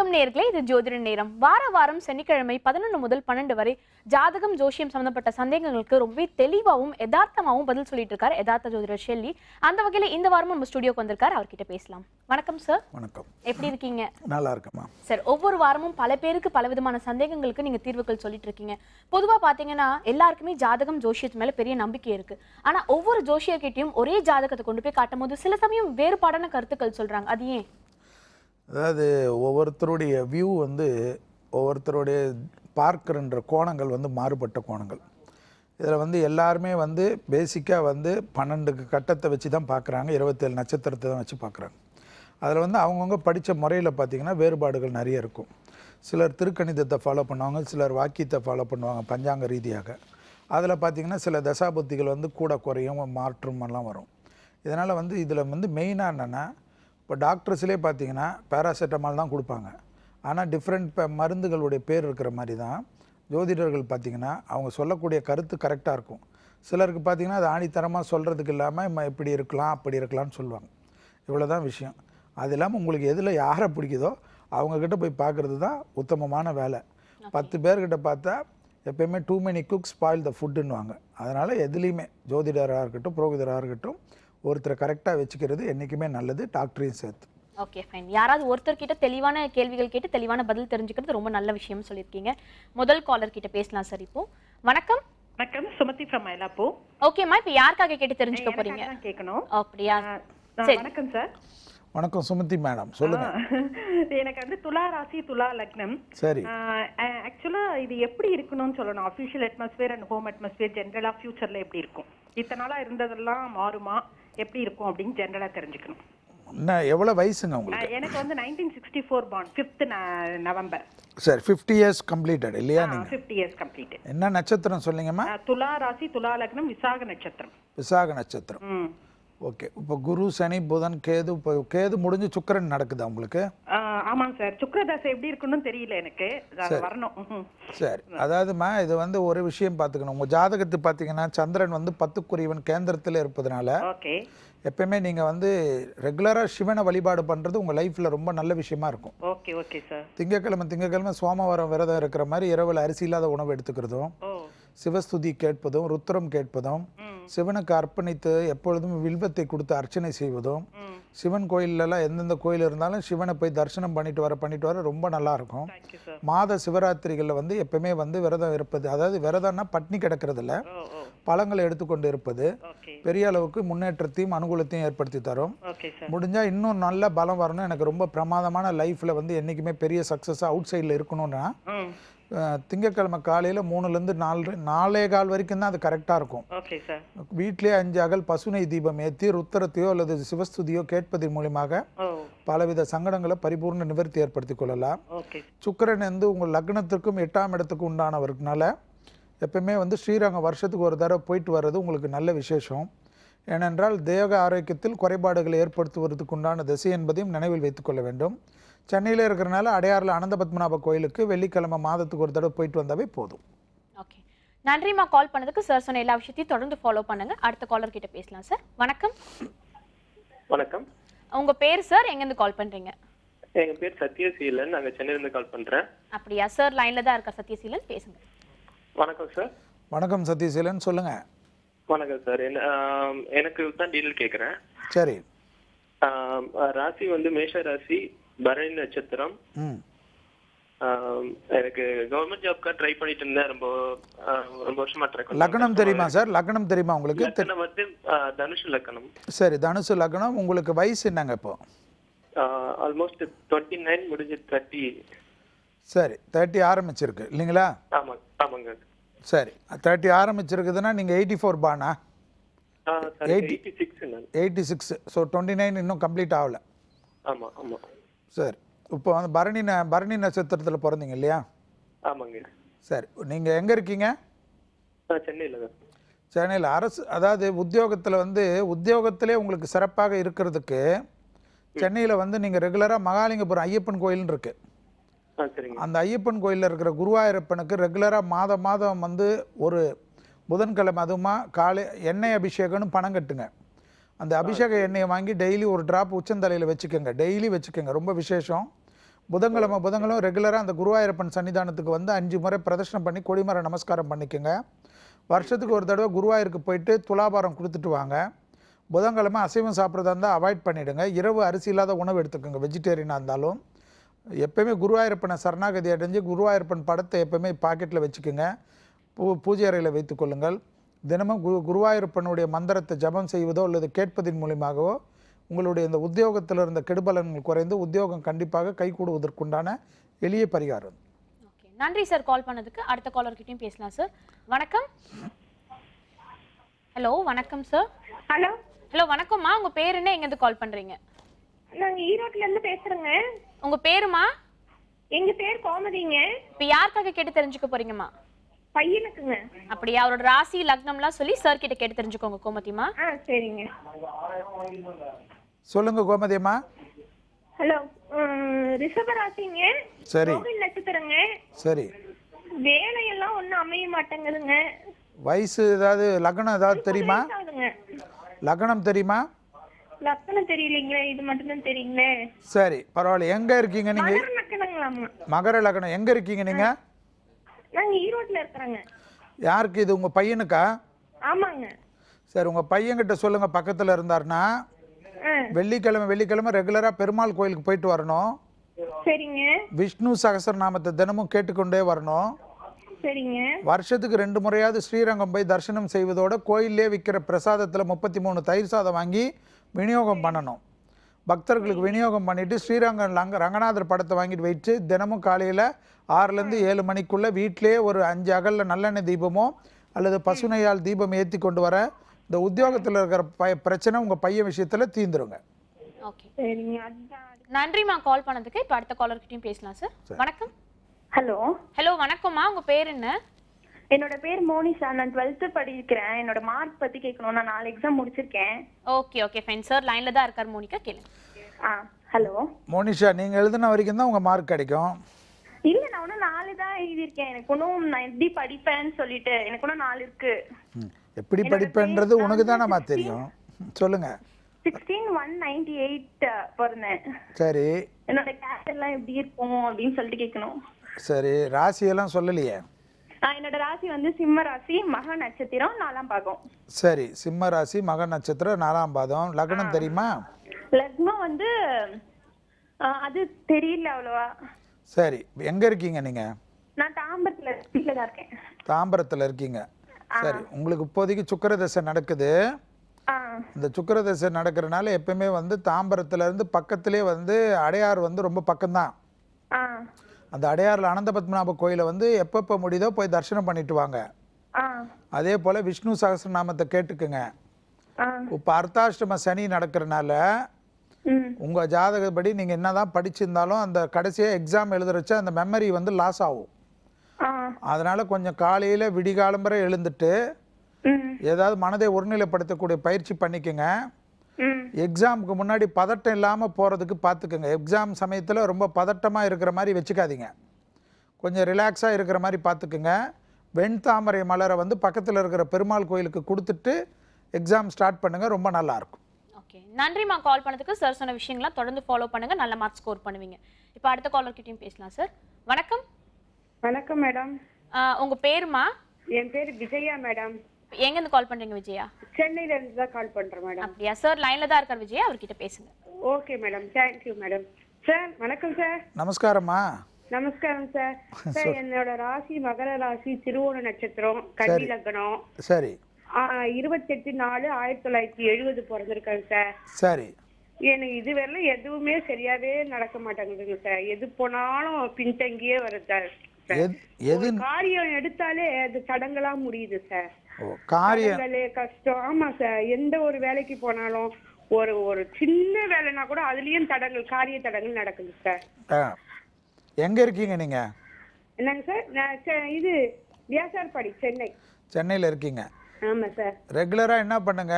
வணக்கம் நேயர்களே, இது ஜோதிட நேரம். வாரம் சனிக்கிழமை 11 முதல் 12 வரை ஜாதகம் ஜோசியம் சம்பந்தப்பட்ட சந்தேகங்களுக்கு ரொம்ப தெளிவாகவும் யதார்த்தமாகவும் பதில் சொல்லிட்டு இருக்காரு யதார்த்த ஜோதிடர் ஷெல்லி. அந்த வகையில இந்த வாரமும் நம்ம ஸ்டுடியோக்கு வந்திருக்காரு, அவர்கிட்ட பேசலாம். வணக்கம் சார். வணக்கம். எப்படி இருக்கீங்க? நல்லா இருக்கேம்மா. சார், ஒவ்வொரு வாரமும் பல பேருக்கு பல விதமான சந்தேகங்களுக்கு நீங்க தீர்வுகள் சொல்லிட்டு இருக்கீங்க. பொதுவா பாத்தீங்கன்னா எல்லாருக்குமே ஜாதகம் ஜோசியத்து மேல பெரிய நம்பிக்கை இருக்கு. ஆனா ஒவ்வொரு ஜோசியர்கிட்டயும் ஒரே ஜாதகத்தை கொண்டு போய் காட்டும் போது சில சமயம் வேறுபாடான கருத்துக்கள் சொல்றாங்க. அது ஏன்? அதாவது ஒவ்வொருத்தருடைய வியூ ஒவ்வொருத்தருடைய பார்க்குறன்ற கோணங்கள் மாறுபட்ட கோணங்கள். இதில் எல்லாருமே பேசிக்காக 12 கட்டத்தை வச்சு தான் பார்க்குறாங்க, 27 நட்சத்திரத்தை தான் வச்சு பார்க்குறாங்க. அதில் அவங்கவுங்க படித்த முறையில் பார்த்திங்கன்னா வேறுபாடுகள் நிறைய இருக்கும். சிலர் திருக்கணிதத்தை ஃபாலோ பண்ணுவாங்க, சிலர் வாக்கியத்தை ஃபாலோ பண்ணுவாங்க பஞ்சாங்க ரீதியாக. அதில் பார்த்திங்கன்னா சில தசாபுத்திகள் கூட குறையும் மாற்றம் எல்லாம் வரும். இதனால் இதில் மெயினாக என்னென்னா, இப்போ டாக்டர்ஸ்லேயே பார்த்தீங்கன்னா பேராசிட்டமால் தான் கொடுப்பாங்க. ஆனால் டிஃப்ரெண்ட் மருந்துகளுடைய பேர் இருக்கிற மாதிரி தான் ஜோதிடர்கள் பார்த்திங்கன்னா அவங்க சொல்லக்கூடிய கருத்து கரெக்டாக இருக்கும். சிலருக்கு பார்த்திங்கன்னா அது ஆணித்தரமாக சொல்கிறதுக்கு இல்லாமல் இப்படி இருக்கலாம் அப்படி இருக்கலாம்னு சொல்லுவாங்க. இவ்வளோ தான் விஷயம். அது இல்லாமல் உங்களுக்கு எதில் யாரை பிடிக்குதோ அவங்கக்கிட்ட போய் பார்க்குறது தான் உத்தமமான வேலை. 10 பேர்கிட்ட பார்த்தா எப்போயுமே too many cooks spoil the ஃபுட்டுன்னுவாங்க. அதனால் எதுலேயுமே ஜோதிடராக இருக்கட்டும் புரோகிதராக இருக்கட்டும் ஒருத்தரை கரெக்டாக வச்சுக்கிறது என்றைக்குமே நல்லது, டாக்டரையும் சேர்த்து. Okay, fine. யாராவது ஒருத்தர் கிட்ட தெளிவான கேள்விகள் கேட்டு தெளிவான பதில் தெரிஞ்சுக்கிறது ரொம்ப நல்ல விஷயம் சொல்லியிருக்கீங்க. முதல் காலர் கிட்ட பேசலாம் சார். இப்போ வணக்கம். வணக்கம், சுமதி ஃப்ரம் மயிலாப்பூர். ஓகேம்மா, இப்போ யாருக்காக கேட்டு தெரிஞ்சுக்க போறீங்க? கேட்கணும். அப்படியா? சரி, வணக்கம் சார். வணக்கம் சுமதி மேடம், சொல்லுங்க. எனக்கு துலா ராசி துலா லக்னம். சரி, ஆக்சுவலா இது எப்படி இருக்கணும்னு சொல்லணும். Official atmosphere and home atmosphere ஜென்ரலா ஃபியூச்சர்ல எப்படி இருக்கும்? இத்தனை நாளா இருந்ததெல்லாம் மாறுமா, எப்படி இருக்கும் அப்படின்னு ஜென்ரலா தெரிஞ்சுக்கணும். என்ன எவ்வளோ வயசுங்க உங்களுக்கு? எனக்கு 1964 born 5th நவம்பர். சரி, 50 years கம்ப்ளீட்டட் இல்லையா? நீங்கள் 50 years கம்ப்ளீட்டட். என்ன நட்சத்திரம் சொன்னீங்கம்மா? துலா ராசி துலா லக்னம் விசாக நட்சத்திரம். விசாக நட்சத்திரம். ஓகே. இப்போ குரு சனி புதன் கேது, இப்போ கேது முடிஞ்சு சுக்கிரன் நடக்குதா உங்களுக்கு? ஆமாங்க சார். சுக்கிரதாசை எப்படி இருக்குன்னு தெரியல எனக்கு, வரணும். சரி, அதாவதுமா இது ஒரு விஷயம் பார்த்துக்கணும். உங்கள் ஜாதகத்தை பார்த்தீங்கன்னா சந்திரன் 10க்குரியவன் கேந்திரத்தில் இருப்பதனால ஓகே எப்பயுமே நீங்கள் ரெகுலராக சிவனை வழிபாடு பண்ணுறது உங்கள் லைஃப்பில் ரொம்ப நல்ல விஷயமா இருக்கும். Okay okay sir. திங்கக்கிழமை சோமவாரம் விரதம் இருக்கிற மாதிரி இரவில் அரிசி இல்லாத உணவு எடுத்துக்கிறதும், சிவஸ்துதி கேட்பதும், ருத்ரம் கேட்பதும், சிவனுக்கு அர்ப்பணித்து எப்பொழுதும் வில்வத்தை கொடுத்து அர்ச்சனை செய்வதும், சிவன் கோயிலெல்லாம் எந்தெந்த கோயில் இருந்தாலும் சிவனை போய் தரிசனம் பண்ணிட்டு வர ரொம்ப நல்லா இருக்கும். மாத சிவராத்திரிகளில் எப்பவுமே விரதம் இருப்பது, அதாவது விரதம்னா பட்னி கிடக்கிறது இல்லை, பழங்களை எடுத்துக்கொண்டு இருப்பது பெரிய அளவுக்கு முன்னேற்றத்தையும் அனுகூலத்தையும் ஏற்படுத்தி தரும். முடிஞ்சா இன்னும் நல்ல பலம் வரணும், எனக்கு ரொம்ப பிரமாதமான லைஃப்ல என்னைக்குமே பெரிய சக்சஸ் அவுட் சைடில் இருக்கணும்னா திங்கக்கிழமை காலையில் 3லேருந்து 4:15 வரைக்கும் தான் அது கரெக்டாக இருக்கும். வீட்டிலே 5 அகல் பசுனை தீபம் ஏற்றி ருத்திரத்தையோ அல்லது சிவஸ்துதியோ கேட்பதன் மூலியமாக பலவித சங்கடங்களை பரிபூர்ண நிவர்த்தி ஏற்படுத்தி கொள்ளலாம். சுக்கிரன் உங்கள் லக்னத்திற்கும் 8ஆம் இடத்துக்கு உண்டானவர்னால எப்பவுமே ஸ்ரீரங்கம் வருஷத்துக்கு ஒரு தடவை போயிட்டு வர்றது உங்களுக்கு நல்ல விசேஷம். ஏனென்றால் தேக ஆரோக்கியத்தில் குறைபாடுகளை ஏற்படுத்துவதற்கு உண்டான திசை என்பதையும் நினைவில் வைத்துக்கொள்ள வேண்டும். சென்னையில் இருக்கிறனால அடையாறில் அனந்த பத்மநாப கோயிலுக்கு வெள்ளிக்கிழமை மாதத்துக்கு ஒரு தடவை போயிட்டு வந்தாவே போதும். ஓகே, நன்றிமா கால் பண்ணதுக்கு. சார் சொன்ன எல்லா விஷயத்தையும் தொடர்ந்து ஃபாலோ பண்ணுங்க. அடுத்த காலர் கிட்ட பேசலாம் சார். வணக்கம். வணக்கம். உங்க பேர் சார், எங்க இருந்து கால் பண்றீங்க? எங்க பேர் சத்யசீலன், நாங்க சென்னையில இருந்து கால் பண்றேன். அப்படியா சார்? லைன்ல தான் இருக்க சத்யசீலன், பேசுங்க. வணக்கம் சார். வணக்கம் சத்யசீலன், சொல்லுங்க. வணக்கம் சார். எனக்கு தான் டீடைல் கேக்குறேன். சரி. ராசி மேஷ ராசி, பரணி நட்சத்திரம். எனக்கு கவர்மெண்ட் ஜாப்க்கு ட்ரை பண்ணிட்டு இருந்தேன், ரொம்ப வருஷமா ட்ரை பண்ணேன். லக்னம் தெரியுமா சார்? லக்னம் தெரியுமா உங்களுக்கு? லக்னம் தனுஷ் லக்னம். சரி, தனுஷ் லக்னம். உங்களுக்கு வயசு என்னங்க இப்போ? ஆல்மோஸ்ட் 29 முடிஞ்சு 30. சரி, 30 ஆரம்பிச்சிருக்கு இல்லைங்களா? ஆமாங்க ஆமாங்க. சரி, 30 ஆரம்பிச்சிருக்குதுன்னா நீங்கள் 84 பானா? 86. ஸோ 29 இன்னும் கம்ப்ளீட் ஆகலை. ஆமாம் ஆமாம். சரி, இப்போ பரணி நட்சத்திரத்தில் பிறந்தீங்க இல்லையா? ஆமாங்க. சரி, நீங்கள் எங்கே இருக்கீங்க? சென்னையில் தான். சென்னையில் அரசு, அதாவது உத்தியோகத்தில் உத்தியோகத்திலே உங்களுக்கு சிறப்பாக இருக்கிறதுக்கு சென்னையில் நீங்கள் ரெகுலராக மகாலிங்கபுரம் ஐயப்பன் கோயில்னு இருக்கு. அந்த ஐயப்பன் கோயிலில் இருக்கிற குருவாயூரப்பனுக்கு ரெகுலராக மாதம் ஒரு புதன்கிழமை அதுமா காலை எண்ணெய் அபிஷேகம்னு பணம் கட்டுங்க. அந்த அபிஷேக எண்ணெயை வாங்கி டெய்லி ஒரு டிராப் உச்சந்தலையில் வச்சுக்கோங்க, டெய்லி வச்சுக்கோங்க, ரொம்ப விசேஷம். புதன்கிழமை ரெகுலராக அந்த குருவாயூரப்பன் சன்னிதானத்துக்கு வந்து 5 முறை பிரதர்ஷனம் பண்ணி கொடிமர நமஸ்காரம் பண்ணிக்கோங்க. வருஷத்துக்கு ஒரு தடவை குருவாயூருக்கு போயிட்டு துலாபாரம் கொடுத்துட்டு வாங்க. புதன்கிழமை அசைவம் சாப்பிட்றதா இருந்தால் அவாய்ட் பண்ணிவிடுங்க. இரவு அரிசி இல்லாத உணவு எடுத்துக்கோங்க, வெஜிடேரியனாக இருந்தாலும். எப்போயுமே குருவாயூரப்பனை சரணாகதி அடைஞ்சு குருவாயூரப்பன் படத்தை எப்போயுமே பாக்கெட்டில் வச்சுக்கோங்க. பூஜை அறையில் வைத்துக்கொள்ளுங்கள். தினமும் குருவாயூரப்பனுடைய மந்திரத்தை ஜபம் செய்வதோ அல்லது கேட்பதின் மூலியமாகவோ உங்களுடைய இந்த உத்தியோகத்தில் இருந்த கெடுபலன்கள் குறைந்து உத்தியோகம் கண்டிப்பாக கைகூடுவதற்குண்டான எளிய பரிகாரம். ஓகே, நன்றி சார் கால் பண்ணதுக்கு. அடுத்த காலர்கிட்டையும் பேசலாம் சார். வணக்கம். ஹலோ, வணக்கம் சார். ஹலோ ஹலோ, வணக்கம்மா. உங்க பேர் என்ன, எங்கேருந்து கால் பண்றீங்க? நாங்க ஈரோட்ல இருந்து பேசுறேங்க. உங்க பேருமா? எங்க பேர் கோமதிங்க. இப்போ யாருக்காக கேட்டு தெரிஞ்சுக்க போறீங்கம்மா? பையனுக்குங்க. அப்படியா? அவரோட ராசி லக்னம்லாம் சொல்லி சார் கிட்ட கேட்டு தெரிஞ்சுக்கோங்க கோமதிமா. சரிங்க. சொல்லுங்க கோமதியம்மா. ஹலோ, ரிஷப ராசிங்க. சரி. ரோஹிணி நட்சத்திரங்க. சரி. வேலையெல்லாம் ஒன்றும் அமைய மாட்டேங்குதுங்க. வயசு ஏதாவது லக்னம் ஏதாவது தெரியுமா? லக்னம் தெரியுமா? லக்னம் தெரியலீங்களே, இது மட்டும் தான் தெரியுங்களே. சரி, பரவாயில்ல. எங்க இருக்கீங்க நீங்க? மகர லக்னங்களாமா. மகர லக்னம். எங்க இருக்கீங்க நீங்க? நாங்க ஈரோட்ல இருக்கறோங்க. யாருக்கு இது, உங்க பையனுக்கா? ஆமாங்க. சரி, உங்க பையன்கிட்ட சொல்லுங்க, பக்கத்துல இருந்தாருன்னா வெள்ளிக்கிழமை ரெகுலரா பெருமாள் கோயிலுக்கு போயிட்டு வரணும். சரிங்க. விஷ்ணு சகஸ்ரநாமத்தை தினமும் கேட்டுக்கொண்டே வரணும். சரிங்க. வருஷத்துக்கு 2 முறையாவது ஸ்ரீரங்கம் போய் தரிசனம் செய்வதோட கோயிலே விற்கிற பிரசாதத்தில் 33 தயிர் சாதம் வாங்கி விநியோகம் பண்ணணும். பக்தர்களுக்கு விநியோகம் பண்ணிவிட்டு ஸ்ரீரங்கம் ரங்கநாதர் படத்தை வாங்கிட்டு வச்சு தினமும் காலையில் 6லேருந்து 7 மணிக்குள்ளே வீட்டிலே ஒரு 5 அகலில் நல்லெண்ணெய் தீபமோ அல்லது பசுனையால் தீபம் ஏற்றி கொண்டு வர இந்த உத்தியோகத்தில் இருக்கிற பிரச்சனை உங்கள் பையன் விஷயத்தில் தீந்துருங்க. ஓகே, சரிங்க. நன்றிம்மா கால் பண்ணதுக்கு. இப்போ அடுத்த காலர்கிட்டையும் பேசலாம் சார். வணக்கம். ஹலோ. ஹலோ, வணக்கம்மா. உங்க பேர் என்ன? என்னோட பேர் மோனிஷா. நான் 12th படிக்கிறேன். என்னோட மார்க் பத்தி கேட்கணும். நான் 4 எக்ஸாம் முடிச்சிருக்கேன். Okay okay fine sir. லைன்ல தான் இருக்கார் மோனிகா, கேளுங்க. ஹலோ மோனிஷா, நீங்கள் எழுதின வரைக்கும் தான் உங்கள் மார்க் கிடைக்கும். இல்ல, நான் ஒன்னும் 4 தான் எழுதியிருக்கேன். எனக்கு ஒன்றும் நான் எப்படி படிப்பேன்னு சொல்லிட்டு எனக்கு ஒன்றும் 4 இருக்கு. எப்படி படிப்பேன்றது உனக்கு தானேம்மா தெரியும். சொல்லுங்க. 16/1/98 பிறந்தேன். சரி. என்னோட கேரக்டர் எல்லாம் எப்படி இருக்கும் அப்படின்னு சொல்லிட்டு கேட்கணும். சரி, ராசியெல்லாம் சொல்லலையே. என்னோட ராசி வந்து சிம்ம ராசி, மக நட்சத்திரம், 4ஆம் பாகம். சரி, சிம்ம ராசி, மக நட்சத்திரம், 4ஆம் பாதம். லக்னம் தெரியுமா? லக்னம் வந்து அது தெரியல அவ்வளவா. சரி, எங்க இருக்கீங்க நீங்க? நான் தாம்பரத்துல வீட்டுல தான் இருக்கேன். தாம்பரத்துல இருக்கீங்க. சரி, உங்களுக்கு இப்போதைக்கு சுக்கிரதசை நடக்குது. இந்த சுக்கிரதசை நடக்கிறனால எப்பவுமே வந்து தாம்பரத்துல இருந்து பக்கத்திலே வந்து அடையார் வந்து ரொம்ப பக்கம்தான். அந்த அடையாறுல அனந்த பத்மநாப கோயிலை வந்து எப்பப்போ முடியுதோ போய் தரிசனம் பண்ணிட்டு வாங்க. அதே போல விஷ்ணு சகஸ்ரநாமத்தை கேட்டுக்குங்க. இப்போ அர்த்தாஷ்டம சனி நடக்கிறனால உங்க ஜாதகப்படி நீங்க என்னதான் படிச்சிருந்தாலும் அந்த கடைசியா எக்ஸாம் எழுதுறச்ச அந்த மெமரி வந்து லாஸ் ஆகும். அதனால கொஞ்சம் காலையில விடிகாலம்பரை எழுந்துட்டு ஏதாவது மனதை ஒருநிலைப்படுத்தக்கூடிய பயிற்சி பண்ணிக்கோங்க. எக்ஸாமுக்கு முன்னாடி பதட்டம் இல்லாமல் போகிறதுக்கு பார்த்துக்கோங்க. எக்ஸாம் சமயத்தில் ரொம்ப பதட்டமாக இருக்கிற மாதிரி வச்சுக்காதீங்க. கொஞ்சம் ரிலாக்ஸாக இருக்கிற மாதிரி பார்த்துக்குங்க. வெண்தாமரை மலரை வந்து பக்கத்தில் இருக்கிற பெருமாள் கோயிலுக்கு கொடுத்துட்டு எக்ஸாம் ஸ்டார்ட் பண்ணுங்கள். ரொம்ப நல்லாயிருக்கும். ஓகே, நன்றிம்மா கால் பண்ணதுக்கு. சார் சொன்ன விஷயங்கள்லாம் தொடர்ந்து ஃபாலோ பண்ணுங்கள், நல்ல மார்க் ஸ்கோர் பண்ணுவீங்க. இப்போ அடுத்த காலர்கிட்டையும் பேசலாம் சார். வணக்கம். வணக்கம் மேடம். உங்கள் பேருமா? என் பேர் விஜயா மேடம். எங்கேருந்து கால் பண்ணுறீங்க விஜயா? சென்னையில இருந்து தான் கால் பண்றேன் மேடம். அப்படியா சார்? லைனில் தான் இருக்கார் விஜயா, அவர்கிட்ட பேசுங்க. Okay madam, thank you madam. Sir வணக்கம் சார். நமஸ்காரம்மா. நமஸ்காரம் சார். சார் என்னோட ராசி மகர ராசி, திருவோண நட்சத்திரம், கன்னி லக்னம். சரி. 28/4/1970 பிறந்திருக்கேன் சார். சரி. எனக்கு இதுவரையிலும் எதுவுமே சரியாவே நடக்க மாட்டேங்குதுங்க சார். எது போனாலும் பின்தங்கியே வருது சார். காரியம் எடுத்தாலே அது தடங்களா முடியுது சார். காரியம் கஷ்டம். ஆமா சார், எந்த ஒரு வேலைக்கு போனாலும் ஒரு சின்ன வேலைனா கூட அதுலயும் தடங்கள், காரிய தடங்கள் நடக்குது சார். எங்க இருக்கீங்க நீங்க? என்னங்க சார்? நான் இது வியாசார்பாடி, சென்னை. சென்னையில இருக்கீங்க. ஆமா சார். ரெகுலரா என்ன பண்ணுங்க,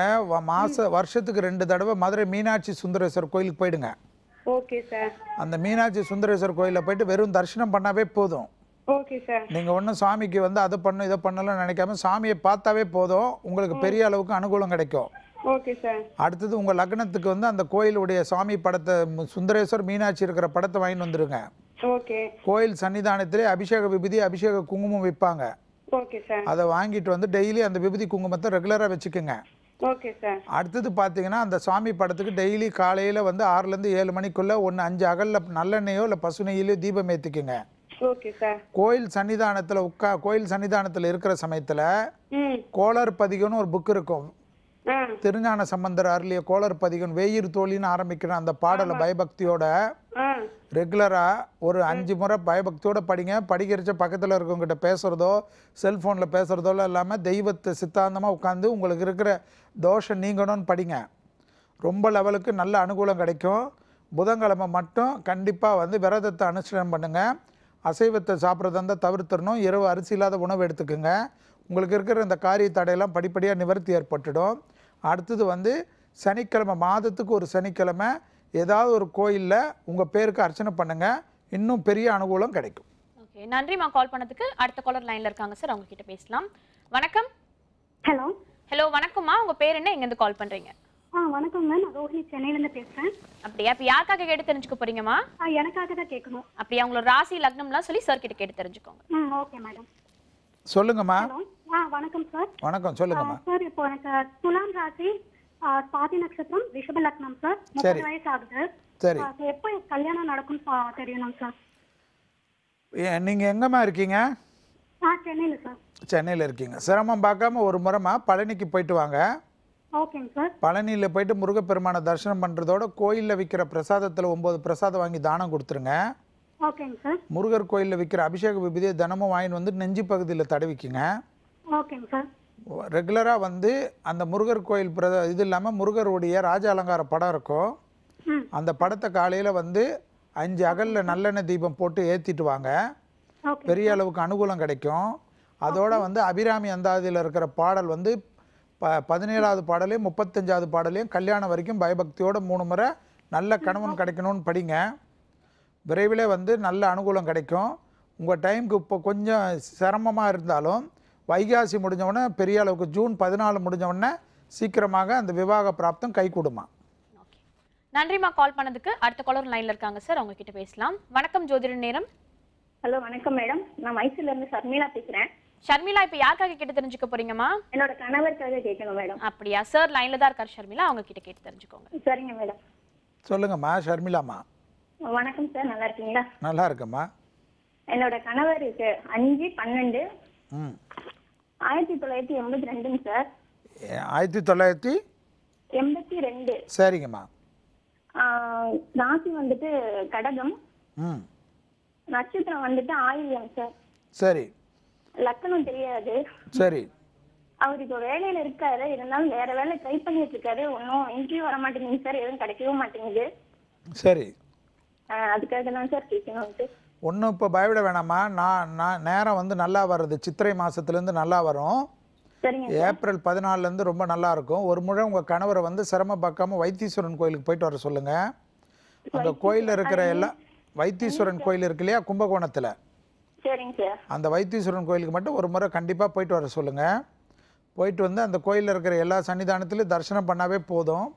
வருஷத்துக்கு 2 தடவை மதுரை மீனாட்சி சுந்தரேஸ்வரர் கோயிலுக்கு போயிடுங்க. Okay sir. அந்த மீனாட்சி சுந்தரேஸ்வரர் கோயிலில் போயிட்டு வெறும் தரிசனம் பண்ணாவே போதும். Okay sir. நீங்கள் ஒன்றும் சாமிக்கு வந்து அதை பண்ணணும் இதை பண்ணலாம் நினைக்காம சாமியை பார்த்தாவே போதும், உங்களுக்கு பெரிய அளவுக்கு அனுகூலம் கிடைக்கும். Okay sir. அடுத்தது உங்கள் லக்னத்துக்கு வந்து அந்த கோயிலுடைய சாமி படத்தை, சுந்தரேஸ்வர் மீனாட்சி இருக்கிற படத்தை வாங்கிட்டு வந்துருங்க. ஓகே கோயில் சன்னிதானத்திலே அபிஷேக விபூதி அபிஷேக குங்குமம் விற்பாங்க. Okay sir. அதை வாங்கிட்டு வந்து டெய்லி அந்த விபூதி குங்குமத்தை ரெகுலராக வச்சுக்கோங்க. Okay sir. அடுத்தது பார்த்தீங்கன்னா அந்த சுவாமி படத்துக்கு டெய்லி காலையில் வந்து 6லேருந்து 7 மணிக்குள்ளே 1 5 அகலில் நல்லெண்ணெயோ இல்லை பசு நெய்யிலையோ தீபம் ஏற்றிக்குங்க. Okay sir. கோயில் சன்னிதானத்தில் இருக்கிற சமயத்தில் கோளர் பதிகம்னு ஒரு புக் இருக்கும். திருஞான சம்பந்தர் அருளிய கோளர் பதிகம் வேயிர் தோழின்னு ஆரம்பிக்கிற அந்த பாடலை பயபக்தியோட ரெகுலராக ஒரு 5 முறை பயபக்தியோட படிங்க. படிக்கிறச்ச பக்கத்தில் இருக்கவங்ககிட்ட பேசுகிறதோ செல்ஃபோனில் பேசுகிறதோ இல்லாமல் தெய்வத்தை சித்தாந்தமாக உட்காந்து உங்களுக்கு இருக்கிற தோஷம் நீங்கணும்னு படிங்க. ரொம்ப லெவலுக்கு நல்ல அனுகூலம் கிடைக்கும். புதன்கிழமை மட்டும் கண்டிப்பாக வந்து விரதத்தை அனுஷ்டானம் பண்ணுங்கள். அசைவத்தை சாப்பிட்றதா இருந்தால் தவிர்த்துடணும். இரவு அரிசி இல்லாத உணவு எடுத்துக்கோங்க. உங்களுக்கு இருக்கிற இந்த காரிய தடையெல்லாம் படிப்படியாக நிவர்த்தி ஏற்பட்டுடும். அடுத்தது வந்து சனிக்கிழமை, மாதத்துக்கு ஒரு சனிக்கிழமை ஏதாவது ஒரு கோயிலில் உங்கள் பேருக்கு அர்ச்சனை பண்ணுங்கள். இன்னும் பெரிய அனுகூலம் கிடைக்கும். ஓகே, நன்றிம்மா கால் பண்ணதுக்கு. அடுத்த காலர் லைனில் இருக்காங்க சார், அவங்க கிட்ட பேசலாம். வணக்கம். ஹலோ. ஹலோ, வணக்கம்மா. உங்கள் பேர் என்ன, எங்கேருந்து கால் பண்ணுறீங்க? வணக்கம் மேம், நான் ரோஹிணி சென்னையிலேருந்து பேசுகிறேன். அப்படியா? இப்போ யாருக்காக கேட்டு தெரிஞ்சுக்க போறீங்கம்மா? எனக்காக தான் கேட்கணும். அப்படியா? உங்களோட ராசி லக்னம்லாம் சொல்லி சார் கிட்ட கேட்டு தெரிஞ்சுக்கோங்க. Okay madam. சொல்லுங்கம்மா. ஹலோ. வணக்கம் சார். வணக்கம், சொல்லுங்கம்மா. சார் இப்போ எனக்கு துலாம் ராசி, சுவாதி நட்சத்திரம், ரிஷப லக்னம் சார். 30 வயசு ஆகுது. சரி. எப்போ கல்யாணம் நடக்கும்னு தெரியணும் சார். நீங்கள் எங்கம்மா இருக்கீங்க? சென்னையில் சார். சென்னையில் இருக்கீங்க. சிரமம் பார்க்காம ஒரு முறைமா பழனிக்கு போயிட்டு வாங்க. ஓகேங்க சார். பழனியில் போயிட்டு முருகப்பெருமானை தரிசனம் பண்ணுறதோட கோயிலில் விற்கிற பிரசாதத்தில் 9 பிரசாதம் வாங்கி தானம் கொடுத்துருங்க. ஓகேங்க சார். முருகர் கோயிலில் விற்கிற அபிஷேக விபூதியை தினமும் வாங்கிட்டு வந்து நெஞ்சு பகுதியில் தடவிக்குங்க. ஓகேங்க சார். ரெகுலராக வந்து அந்த முருகர் கோயில் இது இல்லாமல் முருகருடைய ராஜ அலங்கார படம் இருக்கும். அந்த படத்தை காலையில் வந்து 5 அகலில் நல்லெண்ணெய் தீபம் போட்டு ஏற்றிட்டு வாங்க. பெரிய அளவுக்கு அனுகூலம் கிடைக்கும். அதோட வந்து அபிராமி அந்தாதியில் இருக்கிற பாடல் வந்து 17வது பாடலையும் 35வது பாடலையும் கல்யாணம் வரைக்கும் பயபக்தியோட 3 முறை நல்ல கணவன் கிடைக்கணும்னு படிங்க. விரைவிலே வந்து நல்ல அனுகூலம் கிடைக்கும். உங்கள் டைமுக்கு இப்போ கொஞ்சம் சிரமமாக இருந்தாலும் வைகாசி முடிஞ்சவுடனே பெரிய அளவுக்கு ஜூன் 14 முடிஞ்சவுடனே சீக்கிரமாக அந்த விவாக பிராப்தம் கை கொடுமா. நன்றிம்மா கால் பண்ணதுக்கு. அடுத்த காலர் லைன்ல இருக்காங்க சார், அவங்க கிட்ட பேசலாம். வணக்கம் ஜோதிட நேரம். ஹலோ, வணக்கம் மேடம். நான் மைசூர்ல இருந்து ஷர்மிளா பேசுறேன். ஷர்மிளா, இப்போ யாருக்காக கேட்டு தெரிஞ்சுக்க போறீங்கம்மா? என்னோட கணவருக்காக கேட்கணும் மேடம். அப்படியா? சார் லைன்ல தான் இருக்கார் ஷர்மிளா, அவங்க கிட்ட கேட்டு தெரிஞ்சுக்கோங்க. சரிங்க மேடம். சொல்லுங்கம்மா ஷர்மிளாம்மா. வணக்கம் சார், நல்லா இருக்கீங்களா? நல்லா இருக்கம்மா. என்னோட கணவருக்கு 5/12 1982 சார். 1982. சரிங்கம்மா. ராசி வந்துட்டு கடகம், நட்சத்திரம் வந்துட்டு ஆயில்யம் சார். சரி. லக்கணம் தெரியாது. சரி. அவர் இப்போ வேலையில இருக்காரு, இருந்தாலும் வேற வேலை ட்ரை பண்ணிட்டு இருக்காரு. ஒன்னும் இன்டர்வியூ வர மாட்டேங்குது சார், எதுவும் கிடைக்கவும் மாட்டேங்குது. சரி. அதுக்காக தான் சார் கேட்கணும். ஒன்றும் இப்போ பயப்பட வேணாம்மா. நான் நேரம் வந்து நல்லா வருது. சித்திரை மாதத்துலேருந்து நல்லா வரும். ஏப்ரல் 14லேருந்து ரொம்ப நல்லா இருக்கும். ஒரு முறை உங்கள் கணவரை வந்து சிரமம் பார்க்காம வைத்தீஸ்வரன் கோயிலுக்கு போயிட்டு வர சொல்லுங்கள். அந்த கோயிலில் இருக்கிற எல்லா வைத்தீஸ்வரன் கோயில் இருக்கு இல்லையா கும்பகோணத்தில், அந்த வைத்தீஸ்வரன் கோயிலுக்கு மட்டும் ஒரு முறை கண்டிப்பாக போயிட்டு வர சொல்லுங்கள். போயிட்டு வந்து அந்த கோயிலில் இருக்கிற எல்லா சன்னிதானத்திலையும் தரிசனம் பண்ணாவே போதும்.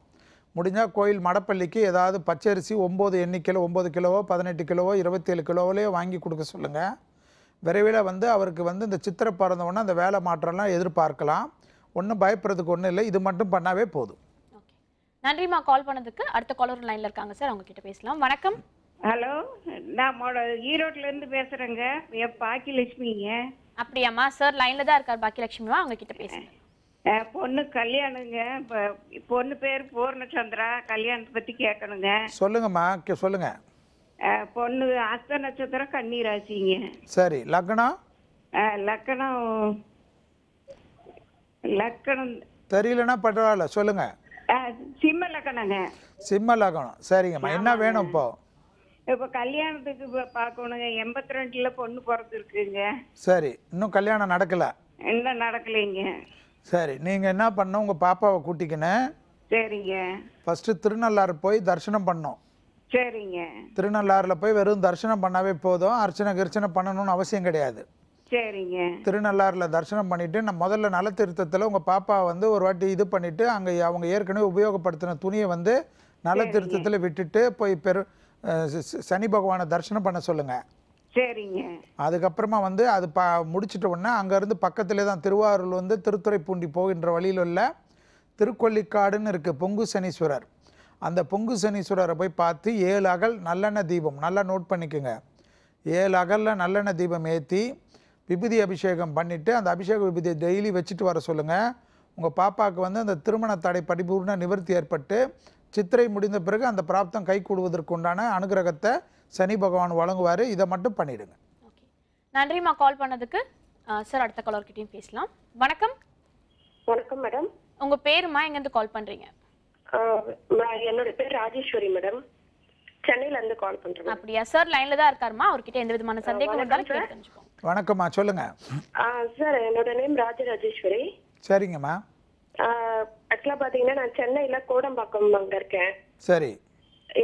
முடிஞ்சால் கோயில் மடப்பள்ளிக்கு ஏதாவது பச்சரிசி 9 எண்ணிக்கையில் 9 கிலோவோ 18 கிலோவோ 27 கிலோவிலையோ வாங்கி கொடுக்க சொல்லுங்கள். விரைவில் வந்து அவருக்கு வந்து இந்த சித்திரை பிறந்தவொன்னே அந்த வேலை மாற்றம்லாம் எதிர்பார்க்கலாம். ஒன்றும் பயப்படுறதுக்கு ஒன்றும் இல்லை. இது மட்டும் பண்ணாவே போதும். நன்றிம்மா கால் பண்ணதுக்கு. அடுத்த காலர் லைன்ல இருக்காங்க சார், அவங்க கிட்ட பேசலாம். வணக்கம். ஹலோ, நான் ஈரோட்ல இருந்து பேசுறேங்க. பாக்கியலட்சுமிங்க. அப்படியாம்மா? சார் லைன்ல தான் இருக்கார் பாக்கியலட்சுமிமா, அவங்க கிட்ட பேசுங்க. பொண்ணு கல்யாணங்க. பொண்ணு பேர் பூர்ணச்சந்திரா. கல்யாணத்தை பத்தி கேட்கணுங்க. சொல்லுங்கம்மா, சொல்லுங்க. பொண்ணு அஸ்த நட்சத்திரம் கன்னி ராசிங்க. சரி. லக்னம்? லக்கணம் தெரியலன்னா பரவாயில்ல, சொல்லுங்க. சிம்ம லக்கணங்க. சிம்ம லக்னம். சரிங்கம்மா, என்ன வேணும் இப்போ? இப்போ கல்யாணத்துக்கு பார்க்கணுங்க. 82ல பொண்ணு பிறந்திருக்குங்க. சரி. இன்னும் கல்யாணம் நடக்கல? இன்னும் நடக்கலைங்க. சரி. நீங்கள் என்ன பண்ணணும், உங்கள் பாப்பாவை கூட்டிக்கின்னு சரிங்க ஃபஸ்ட்டு திருநள்ளாறு போய் தரிசனம் பண்ணணும். சரிங்க. திருநள்ளாறில் போய் வெறும் தரிசனம் பண்ணாவே போதும். அர்ச்சனை பண்ணணும்னு அவசியம் கிடையாது. சரிங்க. திருநள்ளாறில் தரிசனம் பண்ணிவிட்டு நான் முதல்ல நலத்தீர்த்தத்தில் உங்கள் பாப்பா வந்து ஒரு வாட்டி இது பண்ணிவிட்டு அங்கே அவங்க ஏற்கனவே உபயோகப்படுத்தின துணியை வந்து நலத்தீர்த்தத்தில் விட்டுட்டு போய் சனி பகவானை தரிசனம் பண்ண சொல்லுங்கள். சரிங்க. அதுக்கப்புறமா வந்து அது முடிச்சிட்ட உடனே அங்கேருந்து பக்கத்திலே தான் திருவாரூர் வந்து திருத்துறைப்பூண்டி போகின்ற வழியில் உள்ள திருக்கொல்லிக்காடுன்னு இருக்குது பொங்கு சனீஸ்வரர். அந்த பொங்கு சனீஸ்வரரை போய் பார்த்து 7 அகல் நல்லெண்ணெய் தீபம், நல்லா நோட் பண்ணிக்கோங்க, 7 அகலில் நல்லெண்ணெய் தீபம் ஏற்றி விபூதி அபிஷேகம் பண்ணிவிட்டு அந்த அபிஷேக விபூதியை டெய்லி வச்சுட்டு வர சொல்லுங்கள். உங்கள் பாப்பாவுக்கு வந்து அந்த திருமண தடை பரிபூர்ண நிவர்த்தி ஏற்பட்டு சித்திரை முடிந்த பிறகு அந்த பிராப்தம் கை கூடுவதற்கு உண்டான அனுகிரகத்தை சனி பகவான் வழங்குவார். இதை மட்டும் பண்ணிவிடுங்க. ஓகே, நன்றிம்மா கால் பண்ணதுக்கு. சார் அடுத்த காலர்கிட்டையும் பேசலாம். வணக்கம். வணக்கம் மேடம். உங்கள் பேருமா, எங்கேருந்து கால் பண்ணுறீங்க? என்னோட பேர் ராஜேஸ்வரி மேடம், சென்னையில இருந்து கால் பண்றேன். அப்படியா சார், லைன்ல தான் இருக்காருமா, அவர்கிட்ட எந்த விதமான சந்தேகம் இருந்தாலும் கேட்டு தெரிஞ்சுக்கோங்க. வணக்கம்மா, சொல்லுங்க. சார் என்னோட நேம் ராஜராஜேஸ்வரி. சரிங்கம்மா. ஆக்சுவலா பாத்தீங்கன்னா நான் சென்னையில கோடம்பாக்கம் அங்க இருக்கேன். சரி.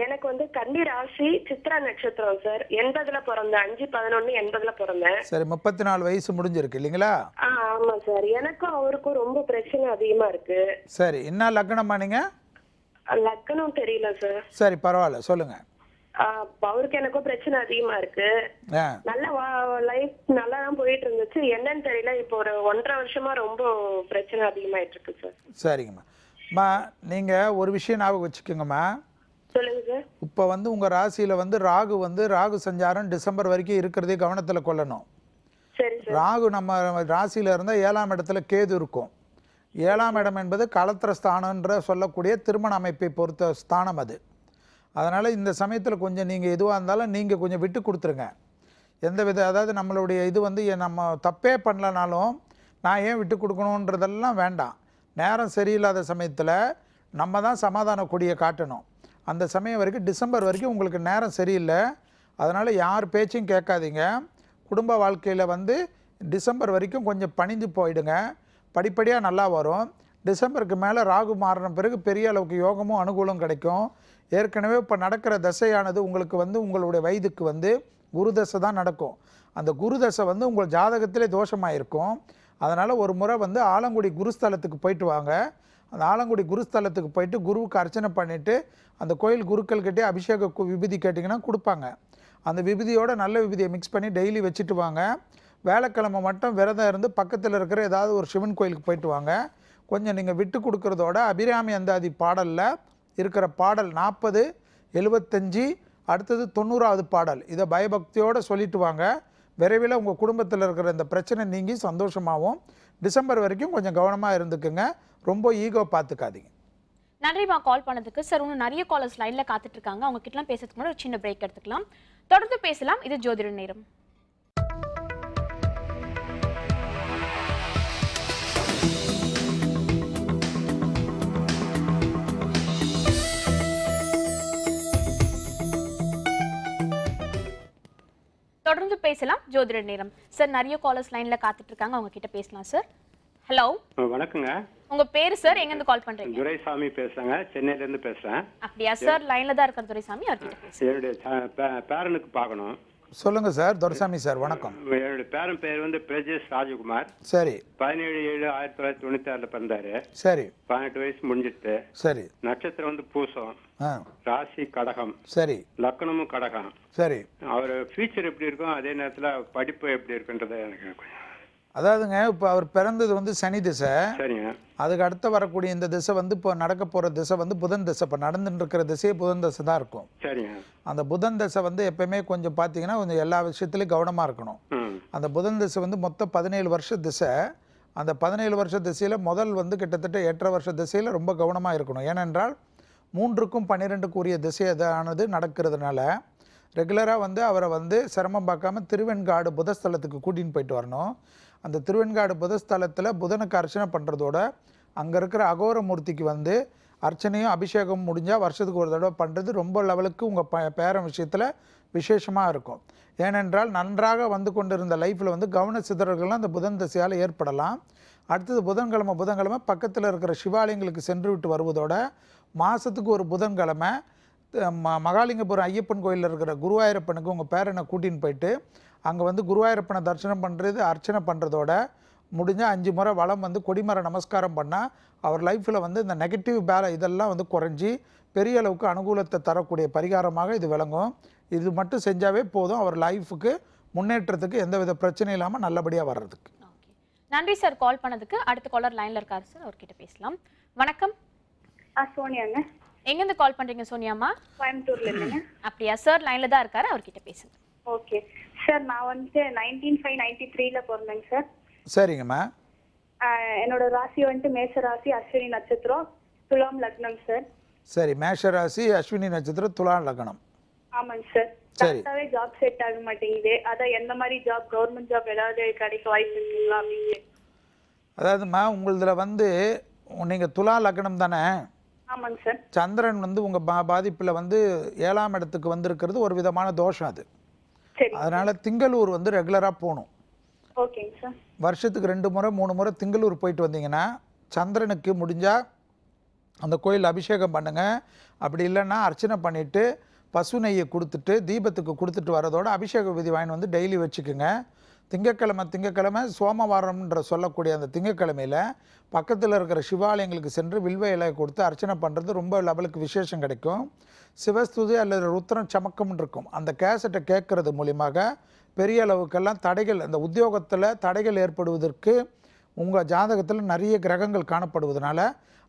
எனக்கு வந்து கன்னி ராசி சித்ரா நட்சத்திரம் சார். 80ல பிறந்தேன், 5/11/80ல பிறந்தேன். சரி, 34 வயசு முடிஞ்சிருக்கு இல்லைங்களா? ஆமா சார். எனக்கும் அவருக்கும் ரொம்ப பிரச்சனை அதிகமா இருக்கு. சரி, என்ன லக்னமா நீங்க? லக்னம் தெரியல சார். சரி, பரவாயில்ல, சொல்லுங்க. அவருக்கு எனக்கும் பிரச்சனை அதிகமா இருக்கு. நல்ல லைஃப் நல்லா தான் போயிட்டு இருந்துச்சு. என்னன்னு தெரியல, இப்போ ஒரு 1.5 வருஷமா ரொம்ப பிரச்சனை அதிகமாயிட்டு இருக்கு சார். சரிங்கம்மா, நீங்க ஒரு விஷயம் ஞாபகம் வச்சுக்கோங்கம்மா. சொல்லுங்க சார். இப்போ வந்து உங்க ராசியில வந்து ராகு சஞ்சாரம் டிசம்பர் வரைக்கும் இருக்கிறதே கவனத்துல கொள்ளணும். சரி சார். ராகு நம்ம ராசியில இருந்தா 7ஆம் இடத்துல கேது இருக்கும். 7ஆம் இடம் என்பது களத்திர ஸ்தானன்ற சொல்லக்கூடிய திருமண அமைப்பை பொறுத்த ஸ்தானம் அது. அதனால் இந்த சமயத்தில் கொஞ்சம் நீங்கள் எதுவாக இருந்தாலும் நீங்கள் கொஞ்சம் விட்டு கொடுத்துருங்க. அதாவது நம்மளுடைய இது வந்து நம்ம தப்பே பண்ணலனாலும் நான் ஏன் விட்டு கொடுக்கணுன்றதெல்லாம் வேண்டாம். நேரம் சரியில்லாத சமயத்தில் நம்ம தான் சமாதான கொடியை காட்டணும். அந்த சமயம் வரைக்கும் டிசம்பர் வரைக்கும் உங்களுக்கு நேரம் சரியில்லை. அதனால் யார் பேச்சையும் கேட்காதீங்க. குடும்ப வாழ்க்கையில் வந்து டிசம்பர் வரைக்கும் கொஞ்சம் பணிந்து போயிடுங்க. படிப்படியாக நல்லா வரும். டிசம்பருக்கு மேலே ராகு மாறின பிறகு பெரிய அளவுக்கு யோகமும் அனுகூலம் கிடைக்கும். ஏற்கனவே இப்போ நடக்கிற தசையானது உங்களுக்கு வந்து உங்களுடைய வயதுக்கு வந்து குரு தசை தான் நடக்கும். அந்த குரு தசை வந்து உங்கள் ஜாதகத்திலே தோஷமாக இருக்கும். அதனால் ஒரு முறை வந்து ஆலங்குடி குருஸ்தலத்துக்கு போயிட்டு வாங்க. அந்த ஆலங்குடி குருஸ்தலத்துக்கு போயிட்டு குருவுக்கு அர்ச்சனை பண்ணிவிட்டு அந்த கோயில் குருக்கள்கிட்டே அபிஷேக விபூதி கேட்டிங்கன்னா கொடுப்பாங்க. அந்த விபூதியோட நல்ல விபூதியை மிக்ஸ் பண்ணி டெய்லி வச்சுட்டு வாங்க. வேலைக்கிழமை மட்டும் விரதம் இருந்து பக்கத்தில் இருக்கிற ஏதாவது ஒரு சிவன் கோயிலுக்கு போயிட்டு வாங்க. கொஞ்சம் நீங்கள் விட்டு கொடுக்குறதோட அபிராமி அந்தாதி பாடலில் இருக்கிற பாடல் 40, 75, அடுத்தது 90வது பாடல், இதை பயபக்தியோடு சொல்லிட்டு வாங்க. விரைவில் உங்கள் குடும்பத்தில் இருக்கிற இந்த பிரச்சனை நீங்கி சந்தோஷமாகவும். டிசம்பர் வரைக்கும் கொஞ்சம் கவனமாக இருந்துக்குங்க. ரொம்ப ஈகோ பார்த்துக்காதீங்க. நன்றிமா கால் பண்ணதுக்கு. சார் இன்னும் நிறைய காலர்ஸ் லைனில் காத்துட்டு இருக்காங்க. அவங்க கிட்டலாம் பேசுறதுக்கு முன்னாடி ஒரு சின்ன பிரேக் எடுத்துக்கலாம். தொடர்ந்து பேசலாம். இது ஜோதிட நேரம். தொடர்ந்து பேசலாம் ஜோதிட நேரம். சார் நிறைய காலர்ஸ் லைன்ல காத்துட்டு இருக்காங்க. அவங்க கிட்ட பேசலாம் சார். ஹலோ, வணக்கங்க. உங்க பேர் சார், எங்க இருந்து கால் பண்றீங்க? துரைசாமி பேசுறேங்க, சென்னையில இருந்து பேசுறேன். அப்படியா சார், லைன்ல தான் இருக்கார் துரைசாமி, அவர்கிட்ட பேசுங்க. என்னுடைய பேரனுக்கு பார்க்கணும். சொல்லுங்க சார். துரைசாமி சார் வணக்கம். என்னுடைய பேரன் பேர் வந்து பிரஜேஷ் ராஜகுமார். சரி. 17/7/1996 பிறந்தாரு. சரி. 18 வயசு முடிஞ்சிட்டு. சரி. நட்சத்திரம் வந்து பூசம். ராசி கடகம். சரி. லக்னமும் கடகம். சரி. அவர் ஃபியூச்சர் எப்படி இருக்கும், அதே நேரத்தில் படிப்பு எப்படி இருக்குன்றத எனக்கு. அதாவதுங்க, இப்போ அவர் பிறந்தது வந்து சனி திசை. சரிங்க. அதுக்கு அடுத்து வரக்கூடிய இந்த திசை வந்து இப்போ நடக்க போகிற திசை வந்து புதன் திசை. இப்போ நடந்துட்டு இருக்கிற திசையே புதன் திசை தான் இருக்கும். சரிங்க. அந்த புதன் திசை வந்து எப்பயுமே கொஞ்சம் பார்த்தீங்கன்னா கொஞ்சம் எல்லா விஷயத்துலையும் கவனமாக இருக்கணும். அந்த புதன் திசை வந்து மொத்தம் 17 வருஷ திசை. அந்த 17 வருஷ திசையில் முதல் வந்து கிட்டத்தட்ட 8.5 வருஷ திசையில் ரொம்ப கவனமாக இருக்கணும். ஏனென்றால் 3க்கும் 12க்கும் உரிய திசை அதானது நடக்கிறதுனால ரெகுலராக வந்து அவரை வந்து சிரமம் பார்க்காம திருவெண்காடு புதஸ்தலத்துக்கு கூட்டின்னு போயிட்டு வரணும். அந்த திருவெண்காடு புதஸ்தலத்தில் புதனுக்கு அர்ச்சனை பண்ணுறதோட அங்கே இருக்கிற அகோரமூர்த்திக்கு வந்து அர்ச்சனையும் அபிஷேகம் முடிஞ்சால் வருஷத்துக்கு ஒரு தடவை பண்ணுறது ரொம்ப லெவலுக்கு உங்கள் பேரன் விஷயத்தில் விசேஷமாக இருக்கும். ஏனென்றால் நன்றாக வந்து கொண்டிருந்த லைஃப்பில் வந்து கவன சிதறல்கள்லாம் அந்த புதன் திசையால் ஏற்படலாம். அடுத்தது புதன்கிழமை பக்கத்தில் இருக்கிற சிவாலயங்களுக்கு சென்று விட்டு வருவதோட மாதத்துக்கு ஒரு புதன்கிழமை மகாலிங்கபுரம் ஐயப்பன் கோயிலில் இருக்கிற குருவாயூரப்பனுக்கு உங்கள் பேரனை கூட்டின்னு போயிட்டு அங்கே வந்து குருவாயூரப்பனை தரிசனம் பண்ணுறது அர்ச்சனை பண்ணுறதோட முடிஞ்சால் 5 முறை வளம் வந்து கொடிமர நமஸ்காரம் பண்ணால் அவர் லைஃப்பில் வந்து இந்த நெகட்டிவ் இதெல்லாம் வந்து குறைஞ்சி பெரிய அளவுக்கு அனுகூலத்தை தரக்கூடிய பரிகாரமாக இது விளங்கும். இது மட்டும் செஞ்சாவே போதும் அவர் லைஃபுக்கு முன்னேற்றத்துக்கு எந்தவித பிரச்சனை இல்லாமல் நல்லபடியாக வர்றதுக்கு. நன்றி சார் கால் பண்ணதுக்கு. அடுத்த காலர் லைன்ல இருக்காரு சார், அவர்கிட்ட பேசலாம். வணக்கம். சோனியாங்க. எங்கேருந்து கால் பண்றீங்க சோனியாமா? கோயம்புத்தூர்ல இருந்துங்க. அப்படியா சார், லைன்ல தான் இருக்காரு, அவர்கிட்ட பேசுங்க. ஓகே சார், நான் வந்து 1993ல பிறந்தேங்க சார். சரிங்கம்மா. என்னோட ராசி வந்து மேஷ ராசி, அஸ்வினி நட்சத்திரம், துலாம் லக்னம் சார். சரி, மேஷ ராசி, அஸ்வினி நட்சத்திரம், துலாம் லக்னம். ஆமாங்க சார். சரி. கரெக்டாவே ஜாப் செட் ஆக மாட்டேங்குது. அதான் எந்த மாதிரி ஜாப், கவர்மெண்ட் ஜாப் ஏதாவது கிடைக்க வாய்ப்பு இருக்குங்களா அப்படின்னு. அதாவதுமா உங்களதுல வந்து நீங்கள் துலா லக்னம் தானே? ஆமாங்க சார். சந்திரன் வந்து உங்கள் பாதிப்பில் வந்து 7ஆம் இடத்துக்கு வந்திருக்கிறது ஒரு விதமான தோஷம் அது. சரி. அதனால் திங்களூர் வந்து ரெகுலராக போகணும். ஓகேங்க சார். வருஷத்துக்கு 2 முறை 3 முறை திங்களூர் போயிட்டு வந்தீங்கன்னா சந்திரனுக்கு முடிஞ்சால் அந்த கோயில் அபிஷேகம் பண்ணுங்கள். அப்படி இல்லைன்னா அர்ச்சனை பண்ணிவிட்டு பசு நெய்யை கொடுத்துட்டு தீபத்துக்கு கொடுத்துட்டு வரதோட அபிஷேக விதி வாங்கி வந்து டெய்லி வச்சுக்கோங்க. திங்கக்கிழமை சோமவாரம்ன்ற சொல்லக்கூடிய அந்த திங்கக்கிழமையில் பக்கத்தில் இருக்கிற சிவாலயங்களுக்கு சென்று வில்வ இலை கொடுத்து அர்ச்சனை பண்ணுறது ரொம்ப லெவலுக்கு விசேஷம் கிடைக்கும். சிவஸ்துதி அல்லது ருத்ரம் சமக்கம்னு இருக்கும். அந்த கேசட்டை கேட்கறது மூலியமாக பெரிய அளவுக்கெல்லாம் தடைகள், அந்த உத்தியோகத்தில் தடைகள் ஏற்படுவதற்கு உங்கள் ஜாதகத்தில் நிறைய கிரகங்கள் காணப்படுவதனால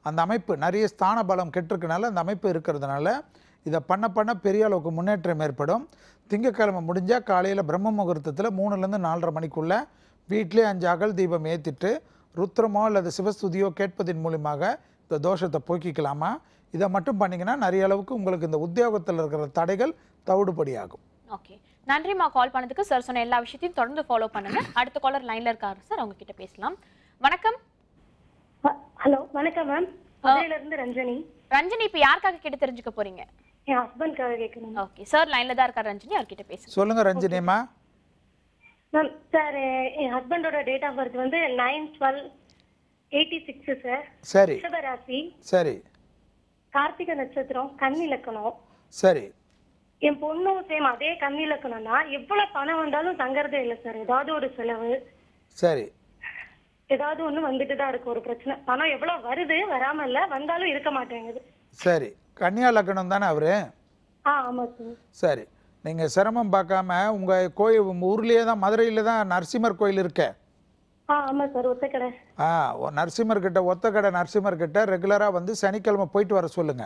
அந்த அமைப்பு நிறைய ஸ்தான பலம் கெட்டிருக்கனால அந்த அமைப்பு இருக்கிறதுனால இதை பண்ண பெரிய அளவுக்கு முன்னேற்றம் ஏற்படும். திங்கக்கிழமை முடிஞ்சால் காலையில் பிரம்ம முகூர்த்தத்தில் 3லேருந்து 4:30 மணிக்குள்ளே வீட்டிலே 5 அகல் தீபம் ஏற்றிட்டு ருத்ரமோ அல்லது சிவஸ்துதியோ கேட்பதின் மூலியமாக இந்த தோஷத்தை போக்கிக்கலாமா? இதை மட்டும் பண்ணிங்கன்னா நிறைய அளவுக்கு உங்களுக்கு இந்த உத்தியோகத்தில் இருக்கிற தடைகள் தவிடுபடியாகும். ஓகே, நன்றிமா கால் பண்ணதுக்கு. சார் சொன்ன எல்லா விஷயத்தையும் தொடர்ந்து ஃபாலோ பண்ணுங்க. அடுத்த காலர் லைன்ல இருக்காரு சார், அவங்க கிட்ட பேசலாம். வணக்கம். ஹலோ, வணக்கம் மேம். மதுரையில இருந்து ரஞ்சனி. ரஞ்சனி, இப்ப யாருக்காக கேட்டு தெரிஞ்சுக்க போறீங்க? என் ஹஸ்பண்ட்காக கேட்கணும். ஓகே சார், லைன்ல தான் இருக்காரு ரஞ்சனி, அவர்கிட்ட பேசுங்க. சொல்லுங்க ரஞ்சனியம்மா. மேம் சார், என் ஹஸ்பண்டோட டேட் ஆஃப் பர்த் வந்து 9/12/86 சார். சரி. ரிஷபராசி. சரி. கார்த்திகை நட்சத்திரம், கன்னி லக்னம். சரி. என் பொண்ணும் சேம் அதே கன்னி லக்னம் தான். எவ்வளவு பணம் வந்தாலும் தங்கறதே இல்லை சார். ஏதாவது ஒரு செலவு, சரி, ஏதாவது ஒண்ணு வந்துட்டு தான் இருக்கு. ஒரு பிரச்சனை, பணம் எவ்வளவு வருது, வராம இல்ல, வந்தாலும் இருக்க மாட்டேங்குது. சரி. கன்னியா லக்னம் தானே அவரு? ஆமா சார். சரி, நீங்கள் சிரமம் பார்க்காம உங்கள் கோயில் ஊர்லேயே தான், மதுரையில் தான் நரசிம்மர் கோயில் இருக்க. ஆமா சார், ஒத்தக்கடை. நரசிம்மர்கிட்ட, ஒத்தக்கடை நரசிம்மர்கிட்ட ரெகுலராக வந்து சனிக்கிழமை போயிட்டு வர சொல்லுங்க.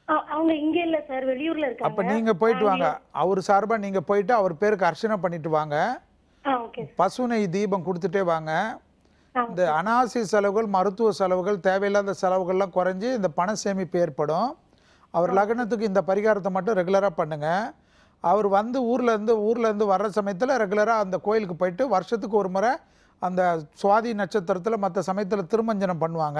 அவங்க இங்க இல்ல சார், வெளியூர்ல இருக்காங்க. அப்போ நீங்கள் போயிட்டு வாங்க. அவர் சார்பாக நீங்கள் போயிட்டு அவர் பேருக்கு அர்ச்சனை பண்ணிட்டு வாங்க. பசுனை தீபம் கொடுத்துட்டே வாங்க. இந்த அனாவசிய செலவுகள், மருத்துவ செலவுகள், தேவையில்லாத செலவுகள்லாம் குறைஞ்சி இந்த பண சேமிப்பு ஏற்படும். அவர் லக்னத்துக்கு இந்த பரிகாரத்தை மட்டும் ரெகுலராக பண்ணுங்கள். அவர் வந்து ஊர்லேருந்து வர்ற சமயத்தில் ரெகுலராக அந்த கோயிலுக்கு போயிட்டு வருஷத்துக்கு ஒரு முறை அந்த சுவாதி நட்சத்திரத்தில் மற்ற சமயத்தில் திருமஞ்சனம் பண்ணுவாங்க.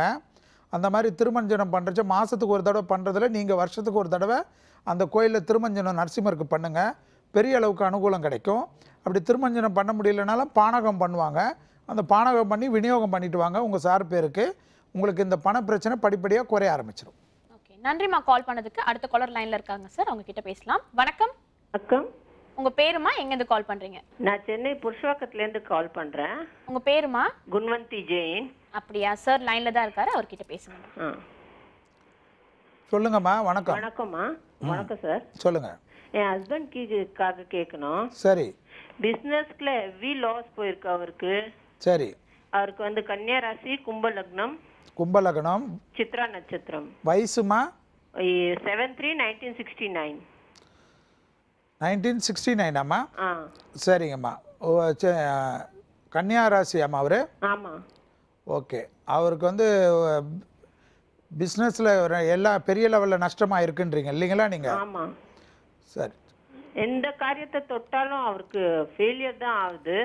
அந்த மாதிரி திருமஞ்சனம் பண்ணுறச்ச மாதத்துக்கு ஒரு தடவை பண்ணுறதுல நீங்கள் வருஷத்துக்கு ஒரு தடவை அந்த கோயிலில் திருமஞ்சனம் நரசிம்மருக்கு பண்ணுங்கள். பெரிய அளவுக்கு அனுகூலம் கிடைக்கும். அப்படி திருமஞ்சனம் பண்ண முடியலனாலும் பானகம் பண்ணுவாங்க. அந்த பானகம் பண்ணி விநியோகம் பண்ணிட்டு வாங்க. உங்கள் சார் பேருக்கு உங்களுக்கு இந்த பண பிரச்சனை படிப்படியாக குறைய ஆரம்பிச்சிடும். ஓகே, நன்றிமா கால் பண்ணதுக்கு. அடுத்த காலர் லைன்ல இருக்காங்க சார், அவங்க கிட்ட பேசலாம். வணக்கம். வணக்கம். உங்க பேருமா, எங்க இருந்து கால் பண்றீங்க? நான் சென்னை புருஷவாக்கத்துல இருந்து கால் பண்றேன். உங்க பேருமா? குன்வந்தி ஜெயின். அப்படியா சார், லைன்ல தான் இருக்காரு, அவர்கிட்ட பேசுங்க. சொல்லுங்கம்மா. வணக்கம். வணக்கம்மா. வணக்கம் சார். சொல்லுங்க. என் ஹஸ்பண்ட்காக கேட்கணும். சரி. பிசினஸ்ல ஹெவி லாஸ் போயிருக்கு அவருக்கு. சரி. அவருக்கு வந்து கன்னியா ராசி, கும்ப லக்னம். கும்ப லக்னம். சித்ரா நட்சத்திரம். வயசுமா? 7/3/1969. 1969 அம்மா? சரிங்கம்மா. கன்னியா ராசி அம்மா அவரு? ஆமா. ஓகே. அவருக்கு வந்து பிஸ்னஸில் எல்லா பெரிய லெவலில் நஷ்டமாக இருக்குன்றீங்க இல்லைங்களா நீங்கள்? ஆமாம். சரி. எந்த காரியத்தை தொட்டாலும் அவருக்கு ஃபெயிலியர் தான் ஆகுது.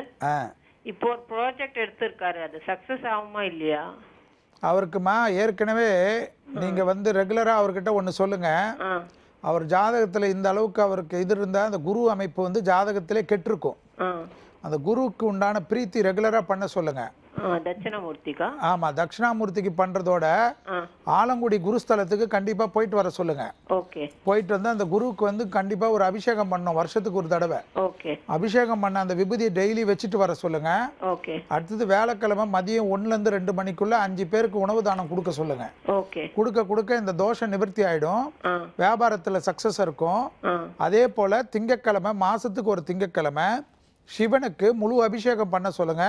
இப்போ ஒரு ப்ராஜெக்ட் எடுத்திருக்காரு, அது சக்ஸஸ் ஆகுமா இல்லையா? அவருக்குமா ஏற்கனவே நீங்கள் வந்து ரெகுலராக அவர்கிட்ட ஒன்று சொல்லுங்கள். அவர் ஜாதகத்தில் இந்த அளவுக்கு அவருக்கு இது இருந்தால் அந்த குரு அமைப்பு வந்து ஜாதகத்திலே கெட்டிருக்கும். அந்த குருவுக்கு உண்டான பிரீத்தி ரெகுலராக பண்ண சொல்லுங்கள். தட்சிணாமூர்த்திக்கா? ஆமா, தட்சிணாமூர்த்திக்கு பண்றதோட ஆலங்குடி குருஸ்தலத்துக்கு கண்டிப்பா போயிட்டு வர சொல்லுங்க. ஓகே. போயிட்டு வந்து அந்த குருவுக்கு வந்து கண்டிப்பா ஒரு அபிஷேகம் பண்ணணும், வருஷத்துக்கு ஒரு தடவை. ஓகே. அபிஷேகம் பண்ண அந்த விபூதியை டெய்லி வச்சுட்டு வர சொல்லுங்க. ஓகே. அடுத்தது வியாழக்கிழமை மதியம் 1 ல இருந்து 2 மணிக்குள்ள 5 பேருக்கு உணவு தானம் கொடுக்க சொல்லுங்க. ஓகே. கொடுக்க கொடுக்க இந்த தோஷம் நிவர்த்தி ஆயிடும், வியாபாரத்துல சக்சஸ் இருக்கும். அதே போல திங்கட்கிழமை, மாசத்துக்கு ஒரு திங்கட்கிழமை சிவனுக்கு முழு அபிஷேகம் பண்ண சொல்லுங்க.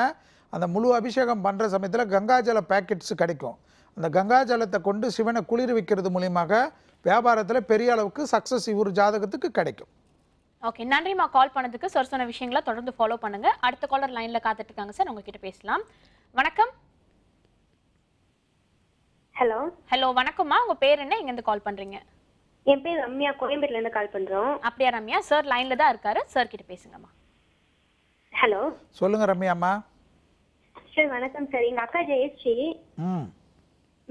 அந்த முழு அபிஷேகம் பண்ணுற சமயத்தில் கங்காஜல பேக்கெட்ஸ் கிடைக்கும். அந்த கங்காஜலத்தை கொண்டு சிவனை குளிர் வைக்கிறது மூலியமாக வியாபாரத்தில் பெரிய அளவுக்கு சக்ஸஸ் இவர் ஜாதகத்துக்கு கிடைக்கும். ஓகே, நன்றிமா கால் பண்ணதுக்கு. சார் சொன்ன விஷயங்களை தொடர்ந்து ஃபாலோ பண்ணுங்க. அடுத்த காலர் லைன்ல காத்துட்டு இருக்காங்க சார், உங்ககிட்ட பேசலாம். வணக்கம். ஹலோ. ஹலோ, வணக்கம்மா. உங்க பேர் என்ன, எங்க இருந்து கால் பண்றீங்க? என் பேர் ரம்யா, கோயம்பேட்ல இருந்து கால் பண்றோம். அப்படியா ரம்யா? சார் லைன்ல தான் இருக்காரு, சார் கிட்ட பேசுங்கம்மா. ஹலோ. சொல்லுங்க ரம்யாம்மா. சார் வணக்கம் சார். எங்க அக்கா ஜெயஸ்ரீ,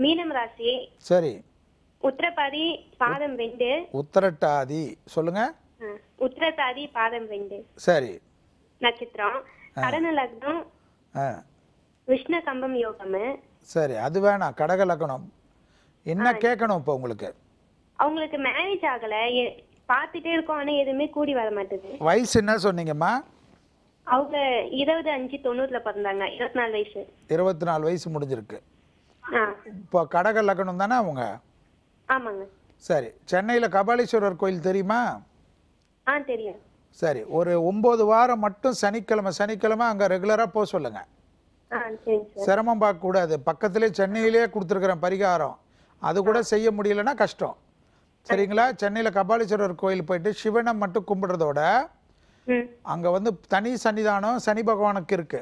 மீனம் ராசி. சரி. உத்திரட்டாதி பாதம் 2. உத்திரட்டாதி சொல்லுங்க. உத்திரட்டாதி பாதம் 2. சரி. நட்சத்திரம் கடக லக்னம், விஷ்ணு கம்பம் யோகம். சரி, அது வேணாம், கடக லக்னம். என்ன கேட்கணும் இப்போ உங்களுக்கு? அவங்களுக்கு மேரேஜ் ஆகல, பார்த்துட்டே இருக்கோம், ஆனா எதுவுமே கூடி வர மாட்டேது. வயசு என்ன சொன்னீங்கம்மா? அவங்க 25/90 பிறந்தாங்க. 24 வயசு. 24 வயசு முடிஞ்சிருக்கு. இப்போ கடக லக்னம் தானே அவங்க? ஆமாங்க. சரி. சென்னையில் கபாலீஸ்வரர் கோயில் தெரியுமா? தெரியும். சரி, ஒரு 9 வாரம் மட்டும் சனிக்கிழமை அங்கே ரெகுலராக போக சொல்லுங்க. சிரமம் பார்க்கக்கூடாது. பக்கத்துலேயே சென்னையிலே கொடுத்துருக்குறேன் பரிகாரம், அது கூட செய்ய முடியலன்னா கஷ்டம். சரிங்களா? சென்னையில் கபாலீஸ்வரர் கோயில் போயிட்டு சிவனை மட்டும் கும்பிடுறதோட அங்க வந்து தனி சன்னிதானம் சனி பகவானுக்கு இருக்கு.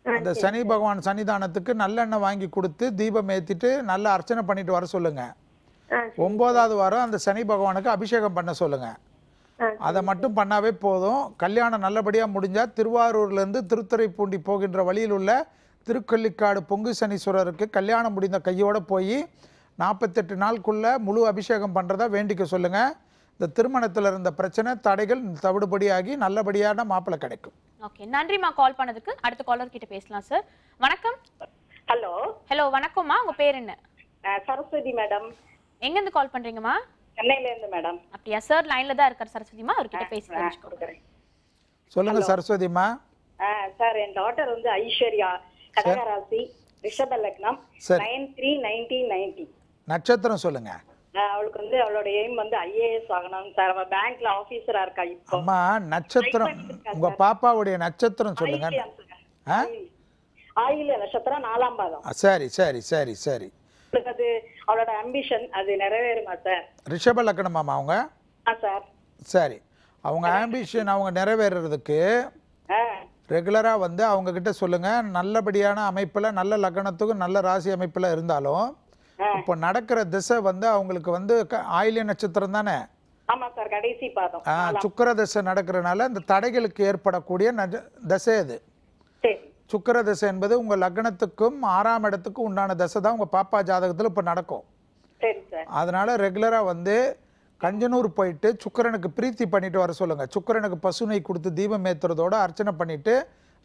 அந்த சனி பகவான் சன்னிதானத்துக்கு நல்லெண்ணெய் வாங்கி கொடுத்து தீபம் ஏத்திட்டு நல்லா அர்ச்சனை பண்ணிட்டு வர சொல்லுங்க. 9வது வாரம் அந்த சனி பகவானுக்கு அபிஷேகம் பண்ண சொல்லுங்க. அதை மட்டும் பண்ணாவே போதும். கல்யாணம் நல்லபடியா முடிஞ்சா திருவாரூர்ல இருந்து திருத்துறைப்பூண்டி போகின்ற வழியில் உள்ள திருக்கள்ளிக்காடு பொங்கு சனீஸ்வரருக்கு கல்யாணம் முடிந்த கையோட போய் 48 நாளுக்குள்ள முழு அபிஷேகம் பண்றதா வேண்டிக்க சொல்லுங்க. இந்த திருமணத்தில் இருந்த பிரச்சனை தடைகள் தவிடுபடியாகி நல்லபடியான மாப்பிள்ளை கிடைக்கும். ஓகே, நன்றிமா கால் பண்ணதுக்கு. அடுத்த காலர் கிட்ட பேசலாம் சார். வணக்கம். ஹலோ. ஹலோ, வணக்கம்மா. உங்க பேர் என்ன? சரஸ்வதி மேடம். எங்க இருந்து கால் பண்றீங்கம்மா? சென்னையில இருந்து மேடம். அப்படியா? சார் லைன்ல தான் இருக்கார் சரஸ்வதிமா, அவர்கிட்ட பேசி தெரிஞ்சுக்கோங்க. சொல்லுங்க சரஸ்வதிமா. சார், என் டாட்டர் வந்து ஐஸ்வர்யா, கடக ராசி, ரிஷப லக்னம், 9/3/1990. நட்சத்திரம் சொல்லுங்க. அவளுக்கு வந்து அவளோட எய்ம் வந்து IAS ஆகணும் சார். அவ பேங்க்ல ஆபீசரா இருக்கா இப்போ. அம்மா, நட்சத்திரம் உங்க பாப்பாவுடைய நட்சத்திரம் சொல்லுங்க. ஆயில்ய நட்சத்திரம் 4ஆம் பாதம். சரி சரி சரி சரி. அது அவளோட ஆம்பிஷன், அது நிறைவேறுமா சார்? ரிஷப லக்னமாமா அவங்க? சார். சரி, அவங்க ஆம்பிஷன் அவங்க நிறைவேறதுக்கு ரெகுலரா வந்து அவங்க கிட்ட சொல்லுங்க. நல்லபடியான அமைப்புல நல்ல லக்னத்துக்கு நல்ல ராசி அமைப்புல இருந்தாலும் இப்போ நடக்கிற திசை வந்து அவங்களுக்கு வந்து ஆயில்ய நட்சத்திரம் தானே? ஆமா சார், கடைசி பாதம். சுக்கிர திசை நடக்கிறனால இந்த தடைகளுக்கு ஏற்படக்கூடிய திசை அது. சுக்கிர திசை என்பது உங்க லக்னத்துக்கும் 6ஆம் இடத்துக்கும் உண்டான திசை தான் உங்க பாப்பா ஜாதகத்துல இப்ப நடக்கும். அதனால ரெகுலரா வந்து கஞ்சனூர் போயிட்டு சுக்கிரனுக்கு பிரீத்தி பண்ணிட்டு வர சொல்லுங்க. சுக்கிரனுக்கு பசுனை கொடுத்து தீபம் ஏத்துறதோட அர்ச்சனை பண்ணிட்டு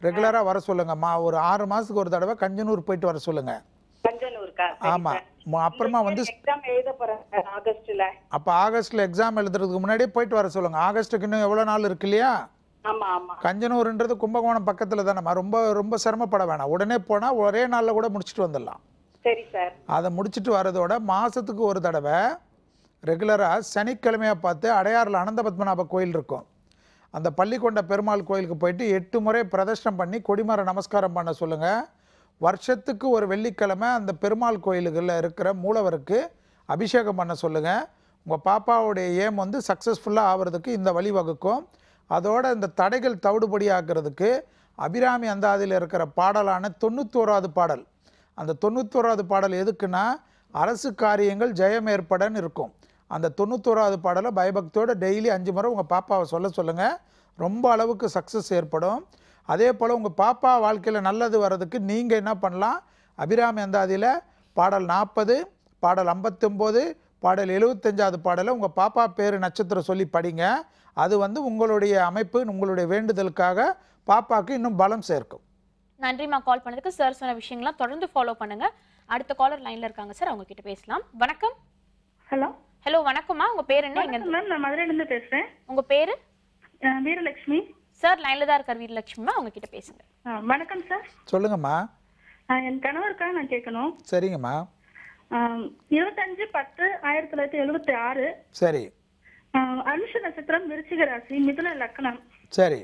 ரெகுலரா வர சொல்லுங்கம்மா. ஒரு 6 மாசத்துக்கு ஒரு தடவை கஞ்சனூர் போயிட்டு வர சொல்லுங்க. ஆமா. அப்புறமா வந்து எக்ஸாம் எழுத போறேன் ஆகஸ்ட்ல. அப்ப ஆகஸ்ட்ல எக்ஸாம் எழுதுறதுக்கு முன்னாடியே போயிட்டு வர சொல்லுங்க. ஆகஸ்டுக்கு இன்னும் எவ்வளவு நாள் இருக்கு இல்லையா? ஆமா ஆமா. கஞ்சனூர்ன்றது கும்பகோணம் பக்கத்துல தானே. ரொம்ப ரொம்ப சிரமப்பட வேணாம். உடனே போனா ஒரே நாள்ல கூட முடிச்சிட்டு வந்துடலாம். சரி சார். அதை முடிச்சிட்டு வரதோட மாசத்துக்கு ஒரு தடவை ரெகுலரா சனிக்கிழமையா பார்த்து அடையாறுல அனந்த பத்மநாப கோயில் இருக்கும். அந்த பள்ளிக்கொண்ட பெருமாள் கோயிலுக்கு போயிட்டு 8 முறை பிரதர்ஷனம் பண்ணி கொடிமர நமஸ்காரம் பண்ண சொல்லுங்க. வருஷத்துக்கு ஒரு வெள்ளிக்கிழமை அந்த பெருமாள் கோயிலுகளில் இருக்கிற மூலவருக்கு அபிஷேகம் பண்ண சொல்லுங்க. உங்கள் பாப்பாவுடைய ஏம் வந்து சக்ஸஸ்ஃபுல்லாக ஆகிறதுக்கு இந்த வழிவகுக்கும். அதோட இந்த தடைகள் தவிடுபடி ஆக்கிறதுக்கு அபிராமி அந்தாதியில் இருக்கிற பாடலான 91வது பாடல். அந்த 91வது பாடல் எதுக்குன்னா அரசு காரியங்கள் ஜெயம் ஏற்படன்னு இருக்கும். அந்த 91வது பாடலை பயபக்தியோட டெய்லி 5 முறை உங்கள் பாப்பாவை சொல்லுங்கள். ரொம்ப அளவுக்கு சக்ஸஸ் ஏற்படும். அதே போல் உங்கள் பாப்பா வாழ்க்கையில் நல்லது வர்றதுக்கு நீங்கள் என்ன பண்ணலாம்? அபிராமி அந்தாதியில் பாடல் 40, பாடல் 59, பாடல் 75வது பாடலை உங்கள் பாப்பா பேர் நட்சத்திரம் சொல்லி படிங்க. அது வந்து உங்களுடைய அமைப்பு உங்களுடைய வேண்டுதலுக்காக பாப்பாவுக்கு இன்னும் பலம் சேர்க்கும். நன்றிமா கால் பண்ணதுக்கு. சார் சொன்ன விஷயங்கள்லாம் தொடர்ந்து ஃபாலோ பண்ணுங்க. அடுத்த காலர் லைன்ல இருக்காங்க சார், அவங்க கிட்ட பேசலாம். வணக்கம். ஹலோ ஹலோ வணக்கம்மா, உங்க பேர் என்ன? மேம் நான் மதுரையில இருந்து பேசுறேன். உங்க பேரு? வீரலட்சுமி. சார் லைன்ல தான் இருக்கார் வீரலட்சுமிமா, அவங்க கிட்ட பேசுங்க. வணக்கம் சார். சொல்லுங்கம்மா. என் கணவருக்காக நான் கேட்கணும். சரிங்கம்மா. 25/10/1976. சரி. அனுஷ நட்சத்திரம், விருச்சிக ராசி, மிதுன லக்னம். சரி.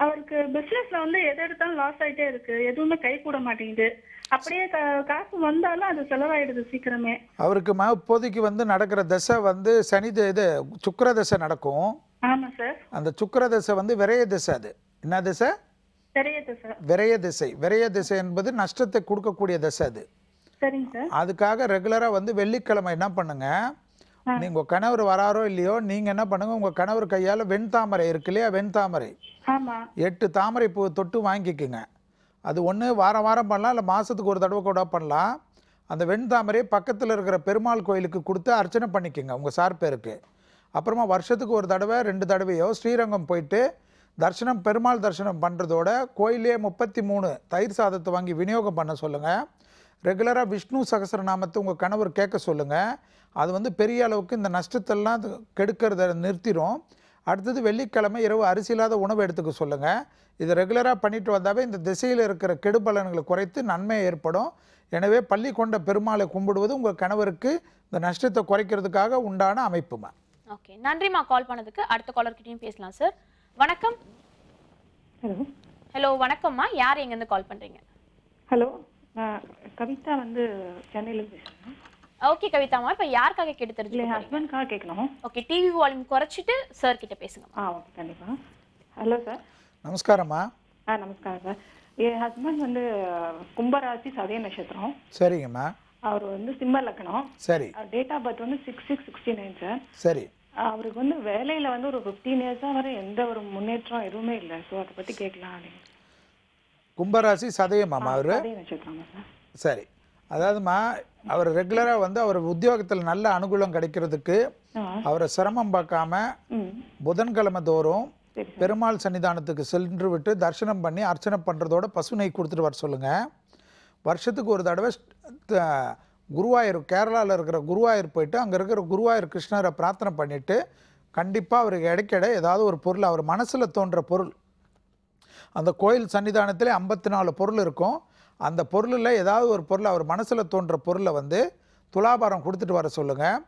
அவருக்கு பிசினஸ்ல வந்து எதை எடுத்தாலும் லாஸ் ஆயிட்டே இருக்கு, எதுவுமே கை கூட மாட்டேங்குது. அப்படியே காசு வந்தாலும் அது செலவாயிடுது சீக்கிரமே. அவருக்குமா இப்போதைக்கு வந்து நடக்கிற தசை வந்து சனி இது சுக்கிர தசை நடக்கும். ஆமா சார். அந்த சுக்கிர தசை வந்து விரய தசை. அது என்ன தசை? விரய திசை. விரய திசை என்பது நஷ்டத்தை கொடுக்கக்கூடிய தசை அது. சரிங்க சார். அதுக்காக ரெகுலரா வந்து வெள்ளிக்கிழமை என்ன பண்ணுங்க, நீங்க உங்க கணவர் வராரோ இல்லையோ, நீங்க என்ன பண்ணுங்க, உங்க கணவர் கையால வெண்தாமரை இருக்கு இல்லையா, வெண்தாமரை 8 தாமரை பூ தொட்டு வாங்கிக்குங்க. அது ஒன்று வாரம் வாரம் பண்ணலாம், இல்லை மாதத்துக்கு ஒரு தடவை கூட பண்ணலாம். அந்த வெண்தாமரையை பக்கத்தில் இருக்கிற பெருமாள் கோயிலுக்கு கொடுத்து அர்ச்சனை பண்ணிக்கோங்க உங்கள் சார் பேருக்கு. அப்புறமா வருஷத்துக்கு ஒரு தடவை 2 தடவையோ ஸ்ரீரங்கம் போயிட்டு தர்சனம், பெருமாள் தரிசனம் பண்ணுறதோட கோயிலே 33 தயிர் சாதத்தை வாங்கி விநியோகம் பண்ண சொல்லுங்கள். ரெகுலராக விஷ்ணு சகஸ்ரநாமத்தை உங்கள் கணவர் கேட்க சொல்லுங்கள். அது வந்து பெரிய அளவுக்கு இந்த நஷ்டத்தெல்லாம் கெடுக்கிறத நிறுத்திடும். அடுத்தது வெள்ளிக்கிழமை இரவு அரிசி இல்லாத உணவு எடுத்துக்க சொல்லுங்கள். இதை ரெகுலராக பண்ணிட்டு வந்தாவே இந்த திசையில் இருக்கிற கெடுபலன்களை குறைத்து நன்மை ஏற்படும். எனவே பள்ளி கொண்ட பெருமாளை கும்பிடுவது உங்கள் கணவருக்கு இந்த நஷ்டத்தை குறைக்கிறதுக்காக உண்டான அமைப்புமா. ஓகே, நன்றிமா கால் பண்ணதுக்கு. அடுத்த காலர் கிட்டயும் பேசலாம் சார். வணக்கம். ஹலோ வணக்கம்மா, யார் எங்கேருந்து கால் பண்ணுறீங்க? ஹலோ, நான் கவிதா வந்து சென்னையில பேசுகிறேன். ஓகே கவிதாமா, இப்போ யாருக்காக கேட்டு தெரிஞ்சுக்கணும்? என் ஹஸ்பண்ட்காக கேட்கணும். ஓகே, டிவி வால்யூம் குறைச்சிட்டு சார் கிட்ட பேசுங்க. ஓகே கண்டிப்பாக. Hello sir. நமஸ்காரம்மா. நமஸ்காரம் சார். என் ஹஸ்பண்ட் வந்து கும்பராசி, சதய நட்சத்திரம். சரிங்கம்மா. அவர் வந்து சிம்ம லக்னம். சரி. டேட் ஆஃப் பர்த் வந்து 6/6/69 சார். சரி. அவருக்கு வந்து வேலையில வந்து ஒரு 15 இயர்ஸாக வரை எந்த ஒரு முன்னேற்றம் எதுவுமே இல்லை. ஸோ அதை பற்றி கேட்கலாம் அப்படின்னு. கும்பராசி சதயமாம்மா அவர்? சதய நட்சத்திரம் சார். சரி. அதாவதுமா அவர் ரெகுலராக வந்து அவர் உத்தியோகத்தில் நல்ல அனுகூலம் கிடைக்கிறதுக்கு அவரை சிரமம் பார்க்காம புதன்கிழமை தோறும் பெருமாள் சன்னிதானத்துக்கு சென்று விட்டு தரிசனம் பண்ணி அர்ச்சனை பண்ணுறதோட பசுனை கொடுத்துட்டு வர சொல்லுங்கள். வருஷத்துக்கு ஒரு தடவை குருவாயூர், கேரளாவில் இருக்கிற குருவாயூர் போயிட்டு அங்கே இருக்கிற குருவாயூர் கிருஷ்ணரை பிரார்த்தனை பண்ணிவிட்டு கண்டிப்பாக அவருக்கு இடைக்கிட ஏதாவது ஒரு பொருள், அவர் மனசில் தோன்ற பொருள், அந்த கோயில் சன்னிதானத்தில் 54 பொருள் இருக்கும். அந்த பொருளில் ஏதாவது ஒரு பொருள், அவர் மனசில் தோன்ற பொருளை வந்து துலாபாரம் கொடுத்துட்டு வர சொல்லுங்கள்.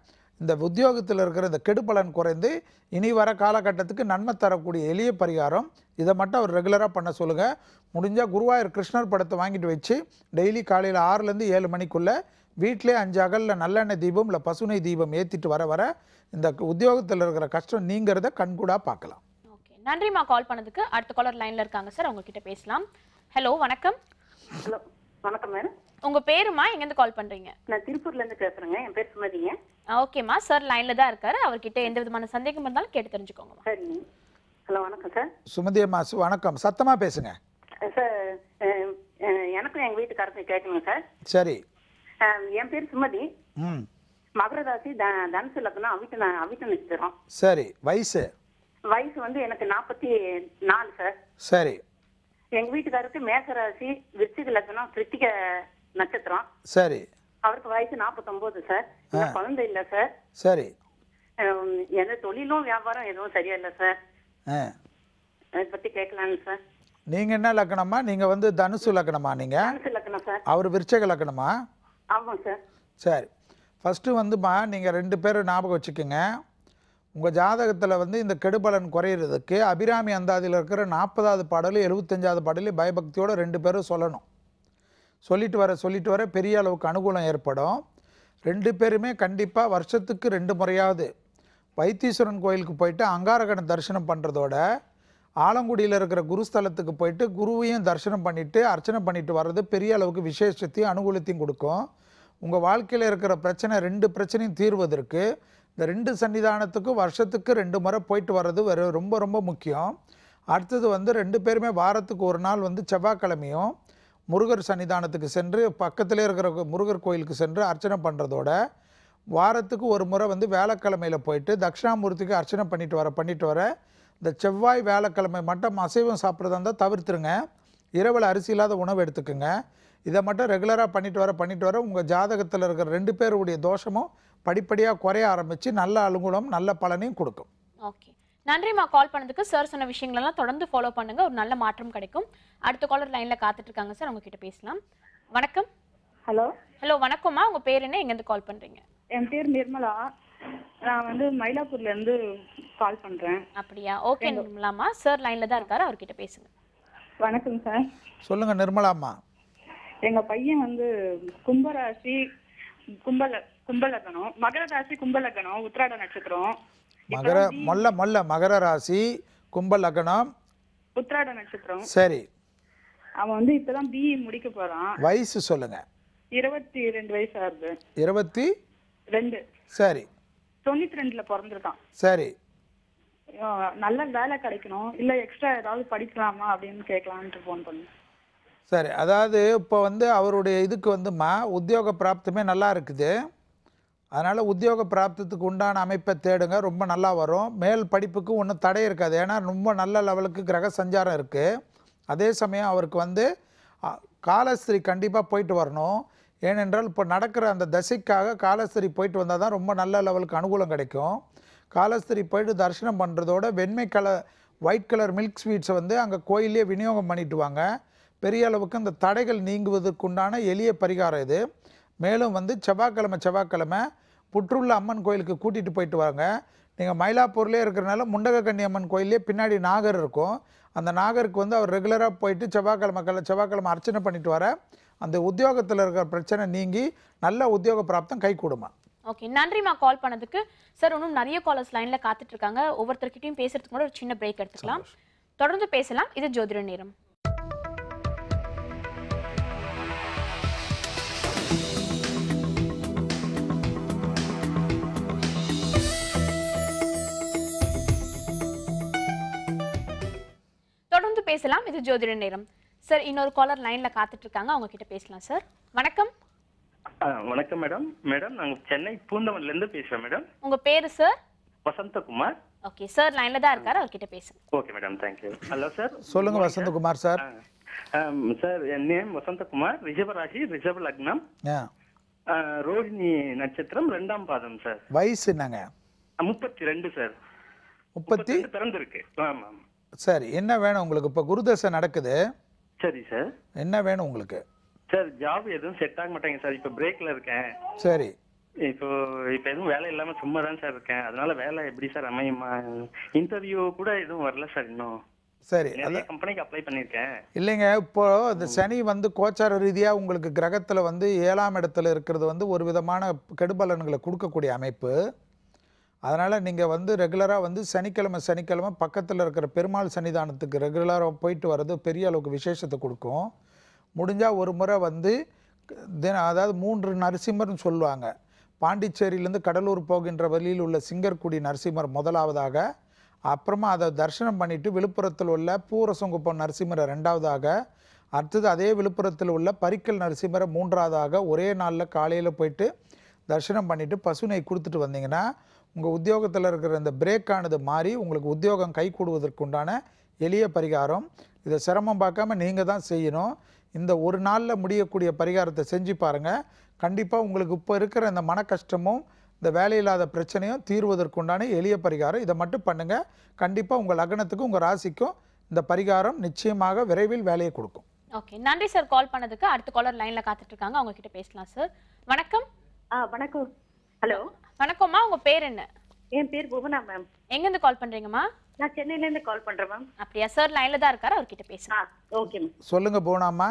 இந்த உத்தியோகத்தில் இருக்கிற இந்த கெடுபலன் குறைந்து இனி வர காலகட்டத்துக்கு நன்மை தரக்கூடிய எளிய பரிகாரம். இதை மட்டும் அவர் ரெகுலராக பண்ண சொல்லுங்கள். முடிஞ்சால் குருவாயூர் கிருஷ்ணர் படத்தை வாங்கிட்டு வச்சு டெய்லி காலையில் 6லேருந்து 7 மணிக்குள்ளே வீட்டிலே 5 அகலில் நல்லெண்ணெய் தீபம் இல்லை பசுனை தீபம் ஏற்றிட்டு வர வர இந்த உத்தியோகத்தில் இருக்கிற கஷ்டம் நீங்கிறத கண்கூடாக பார்க்கலாம். ஓகே, நன்றிமா கால் பண்ணதுக்கு. அடுத்த காலர் லைனில் இருக்காங்க சார், அவங்க கிட்ட பேசலாம். ஹலோ வணக்கம். ஹலோ வணக்கம் மேடம். உங்க பேருமா, எங்கேருந்து கால் பண்றீங்க? நான் திருப்பூர்ல இருந்து பேசுறேங்க. என் பேர் சுமதிங்க. ஓகேம்மா, சார் லைன்ல தான் இருக்காரு. அவர்கிட்ட எந்த விதமான சந்தேகம் இருந்தாலும் கேட்டு தெரிஞ்சுக்கோங்க. சரிங்க. ஹலோ வணக்கம் சார். சுமதி அம்மா வணக்கம், சத்தமா பேசுங்க சார். எனக்கும் எங்க வீட்டுக்காரருக்கு கேட்கணுங்க சார். சரி. என் பேர் சுமதி. மகர ராசி, தனுசு லக்னம், அவிட்ட நட்சத்திரம். சரி. வயசு வந்து எனக்கு 44 சார். சரி. எங்க வீட்டுக்காரருக்கு மேச ராசி, விருச்சிக லக்னம், கிருத்திக நட்சத்திரம். சரி. அவருக்கு வயசு 49 சார். குழந்தை இல்ல சார். சரி. எந்த தொழிலும் வியாபாரம் எதுவும் சரியா இல்ல சார். அதை பத்தி கேட்கலாங்க சார். நீங்க என்ன லக்னமா? நீங்க வந்து தனுசு லக்னமா? நீங்க தனுசு லக்னம் சார். அவர் விருச்சிக லக்னமா? ஆமாம் சார். சரி. ஃபஸ்ட்டு வந்துமா நீங்கள் 2 பேரும் ஞாபகம் வச்சுக்கோங்க. உங்கள் ஜாதகத்தில் வந்து இந்த கெடுபலன் குறையிறதுக்கு அபிராமி அந்தாதியில் இருக்கிற 40வது பாடல் 75வது பாடல் பயபக்தியோடு 2 பேரும் சொல்லணும். சொல்லிட்டு வர பெரிய அளவுக்கு அனுகூலம் ஏற்படும். 2 பேருமே கண்டிப்பாக வருஷத்துக்கு 2 முறையாவது வைத்தீஸ்வரன் கோயிலுக்கு போயிட்டு அங்காரகனை தரிசனம் பண்ணுறதோட ஆலங்குடியில் இருக்கிற குருஸ்தலத்துக்கு போயிட்டு குருவையும் தரிசனம் பண்ணிவிட்டு அர்ச்சனை பண்ணிட்டு வர்றது பெரிய அளவுக்கு விசேஷத்தையும் அனுகூலத்தையும் கொடுக்கும். உங்கள் வாழ்க்கையில் இருக்கிற பிரச்சனை 2 பிரச்சனையும் தீர்வதற்கு இந்த 2 சன்னிதானத்துக்கும் வருஷத்துக்கு 2 முறை போயிட்டு வர்றது ரொம்ப ரொம்ப முக்கியம். அடுத்தது வந்து 2 பேருமே வாரத்துக்கு ஒரு நாள் வந்து செவ்வாய்க்கிழமையும் முருகர் சன்னிதானத்துக்கு சென்று பக்கத்திலே இருக்கிற முருகர் கோயிலுக்கு சென்று அர்ச்சனை பண்ணுறதோட வாரத்துக்கு ஒரு முறை வந்து வேலைக்கிழமையில் போயிட்டு தட்சிணாமூர்த்திக்கு அர்ச்சனை பண்ணிட்டு வர இந்த செவ்வாய் வேலைக்கிழமை மட்டும் அசைவம் சாப்பிட்றதா இருந்தால் தவிர்த்துருங்க. இரவில் அரிசி இல்லாத உணவு எடுத்துக்கோங்க. இதை மட்டும் ரெகுலராக பண்ணிட்டு வர உங்கள் ஜாதகத்தில் இருக்கிற 2 பேருடைய தோஷமும் படிப்படியாக குறைய ஆரம்பித்து நல்ல அனுகூலம் நல்ல பலனையும் கொடுக்கும். ஓகே, நன்றிம்மா கால் பண்ணதுக்கு. சார் சொன்ன விஷயங்களெல்லாம் தொடர்ந்து ஃபாலோ பண்ணுங்க, ஒரு நல்ல மாற்றம் கிடைக்கும். அடுத்த காலர் லைன்ல காத்துட்டு இருக்காங்க சார், உங்ககிட்ட பேசலாம். வணக்கம். ஹலோ ஹலோ, வணக்கம்மா. உங்க பேர் என்ன, எங்கேருந்து கால் பண்றீங்க? என் பேர் நிர்மலா. நான் வந்து மயிலாப்பூர்ல இருந்து கால் பண்றேன். அப்படியா? ஓகே நிர்மலாமா, சார் லைன்ல தான் இருக்காரு, அவர்கிட்ட பேசுங்க. வணக்கம் சார். சொல்லுங்க நிர்மலாம்மா. எங்க பையன் வந்து கும்பராசி கும்பலக்கணம், மகர ராசி கும்பலக்கணம், உத்திராட நட்சத்திரம். மகர ராசி கும்ப லக்னம் உத்திராட நட்சத்திரம். சரி. அவன் வந்து இப்பதான் பிஇ முடிக்க போறான். வயசு சொல்லுங்க. 22 வயசு ஆகுது. 22. சரி. 92ல பிறந்திருக்கான். சரி. நல்ல வேலை கிடைக்கணும், இல்ல எக்ஸ்ட்ரா ஏதாவது படிக்கலாமா அப்படின்னு கேட்கலான்ட்டு போன் பண்ணேன். சரி, அதாவது இப்போ வந்து அவருடைய இதுக்கு வந்துமா உத்தியோக பிராப்தமே நல்லா இருக்குது. அதனால் உத்தியோக பிராப்தத்துக்கு உண்டான அமைப்பை தேடுங்க, ரொம்ப நல்லா வரும். மேல் படிப்புக்கு ஒன்றும் தடை இருக்காது, ஏன்னா ரொம்ப நல்ல லெவலுக்கு கிரக சஞ்சாரம் இருக்குது. அதே சமயம் அவருக்கு வந்து காலஸ்திரி கண்டிப்பாக போயிட்டு வரணும். ஏனென்றால் இப்போ நடக்கிற அந்த தசைக்காக காலஸ்திரி போயிட்டு வந்தால் தான் ரொம்ப நல்ல லெவலுக்கு அனுகூலம் கிடைக்கும். காலஸ்திரி போயிட்டு தரிசனம் பண்ணுறதோட வெண்மை கலர் ஒயிட் கலர் மில்க் ஸ்வீட்ஸை வந்து அங்கே கோயிலே விநியோகம் பண்ணிட்டு வாங்க. பெரிய அளவுக்கு அந்த தடைகள் நீங்குவதற்குண்டான எளிய பரிகாரம் இது. மேலும் வந்து செவ்வாய்க்கிழமை புற்றுள்ள அம்மன் கோயிலுக்கு கூட்டிகிட்டு போயிட்டு வாங்க. நீங்கள் மயிலாப்பூர்லேயே இருக்கிறனால முண்டகக்கண்ணி அம்மன் கோயிலே பின்னாடி நாகர் இருக்கும். அந்த நாகருக்கு வந்து அவர் ரெகுலராக போயிட்டு செவ்வாய்க்கிழமை அர்ச்சனை பண்ணிட்டு வர அந்த உத்தியோகத்தில் இருக்கிற பிரச்சனை நீங்கி நல்ல உத்தியோக பிராப்தம் கை கூடுமா. ஓகே, நன்றிம்மா கால் பண்ணதுக்கு. சார் இன்னும் நிறைய காலர்ஸ் லைன்ல காத்துட்டு இருக்காங்க, ஒவ்வொருத்தர்கிட்டையும் பேசுறதுக்கு கூட ஒரு சின்ன பிரேக் எடுத்துக்கலாம். தொடர்ந்து பேசலாம், இது ஜோதிட நேரம். தொடர்ந்து பேசலாம், இது ஜோதிட நேரம். சார் இன்னொரு காலர் லைன்ல காத்துட்டு இருக்காங்க, அவங்க கிட்ட பேசலாம். சார் வணக்கம். வணக்கம் மேடம். மேடம் நாங்க சென்னை பூந்தமல்லில இருந்து பேசுறோம் மேடம். உங்க பேரு சார்? வசந்தகுமார். ஓகே சார், லைன்ல தான் இருக்காரு, அவர்கிட்ட பேசுங்க. Okay madam, thank you. Hello sir. சொல்லுங்க வசந்தகுமார் சார். சார் என் நேம் வசந்தகுமார், ரிஷபராசி ரிஷப லக்னம், ரோஹிணி நட்சத்திரம் 2ஆம் பாதம் சார். வயசு என்னங்க? 32 சார். 32 பிறந்திருக்கு. ஆமா. சரி, என்ன வேணும் உங்களுக்கு? இப்போ குருதசை நடக்குது. சரி சார். என்ன வேணும் உங்களுக்கு? சார் ஜாப் எதுவும் செட் ஆக மாட்டேங்க சார், இப்போ பிரேக்ல இருக்கேன். சரி. இப்போ எதுவும் வேலை இல்லாம சும்மா தான் சார் இருக்கேன். அதனால வேலை எப்படி சார் அமையுமா? இன்டர்வியூ கூட எதுவும் வரல சார் இன்னும். சரி, நிறைய கம்பெனிக்கு அப்ளை பண்ணியிருக்கேன். இல்லைங்க, இப்போ இந்த சனி வந்து கோச்சார ரீதியாக உங்களுக்கு கிரகத்தில் வந்து 7ஆம் இடத்துல இருக்கிறது வந்து ஒரு விதமான கெடுபலன்களை கொடுக்கக்கூடிய அமைப்பு. அதனால் நீங்கள் வந்து ரெகுலராக வந்து சனிக்கிழமை பக்கத்தில் இருக்கிற பெருமாள் சன்னிதானத்துக்கு ரெகுலராக போயிட்டு வர்றது பெரிய அளவுக்கு விசேஷத்தை கொடுக்கும். முடிஞ்சால் ஒரு முறை வந்து அதாவது 3 நரசிம்மர்னு சொல்லுவாங்க. பாண்டிச்சேரியிலேருந்து கடலூர் போகின்ற வழியில் உள்ள சிங்கர்குடி நரசிம்மர் முதலாவதாக, அப்புறமா அதை தரிசனம் பண்ணிவிட்டு விழுப்புரத்தில் உள்ள பூரசங்குப்பம் நரசிம்மரை 2ஆவதாக, அடுத்தது அதே விழுப்புரத்தில் உள்ள பரிக்கல் நரசிம்மரை 3ஆவதாக ஒரே நாளில் காலையில் போயிட்டு தரிசனம் பண்ணிவிட்டு பசுனை கொடுத்துட்டு வந்தீங்கன்னா உங்கள் உத்தியோகத்தில் இருக்கிற இந்த பிரேக்கானது மாறி உங்களுக்கு உத்தியோகம் கை கூடுவதற்குண்டான எளிய பரிகாரம். இதை சிரமம் பார்க்காம நீங்கள் தான் செய்யணும். இந்த ஒரு நாளில் முடியக்கூடிய பரிகாரத்தை செஞ்சு பாருங்கள். கண்டிப்பாக உங்களுக்கு இப்போ இருக்கிற இந்த மன கஷ்டமும் இந்த வேலையில்லாத பிரச்சனையும் தீர்வதற்குண்டான எளிய பரிகாரம். இதை மட்டும் பண்ணுங்கள். கண்டிப்பாக உங்கள் லக்னத்துக்கும் உங்கள் ராசிக்கும் இந்த பரிகாரம் நிச்சயமாக விரைவில் வேலையை கொடுக்கும். ஓகே, நன்றி சார் கால் பண்ணதுக்கு. அடுத்த காலர் லைன்ல காத்துட்டு இருக்காங்க, அவங்க கிட்ட பேசலாம். சார் வணக்கம். வணக்கம். ஹலோ. வணக்கம்மா, உங்க பேர் என்ன? என் பேர் புவனா மேம். எங்க இருந்து கால் பண்றீங்கம்மா? நான் சென்னையில இருந்து கால் பண்றேன் மேம். அப்படியா? சார் லைன்ல தான் இருக்காரு, அவர்கிட்ட பேசுங்க. Okay ma'am. சொல்லுங்க புவனாம்மா.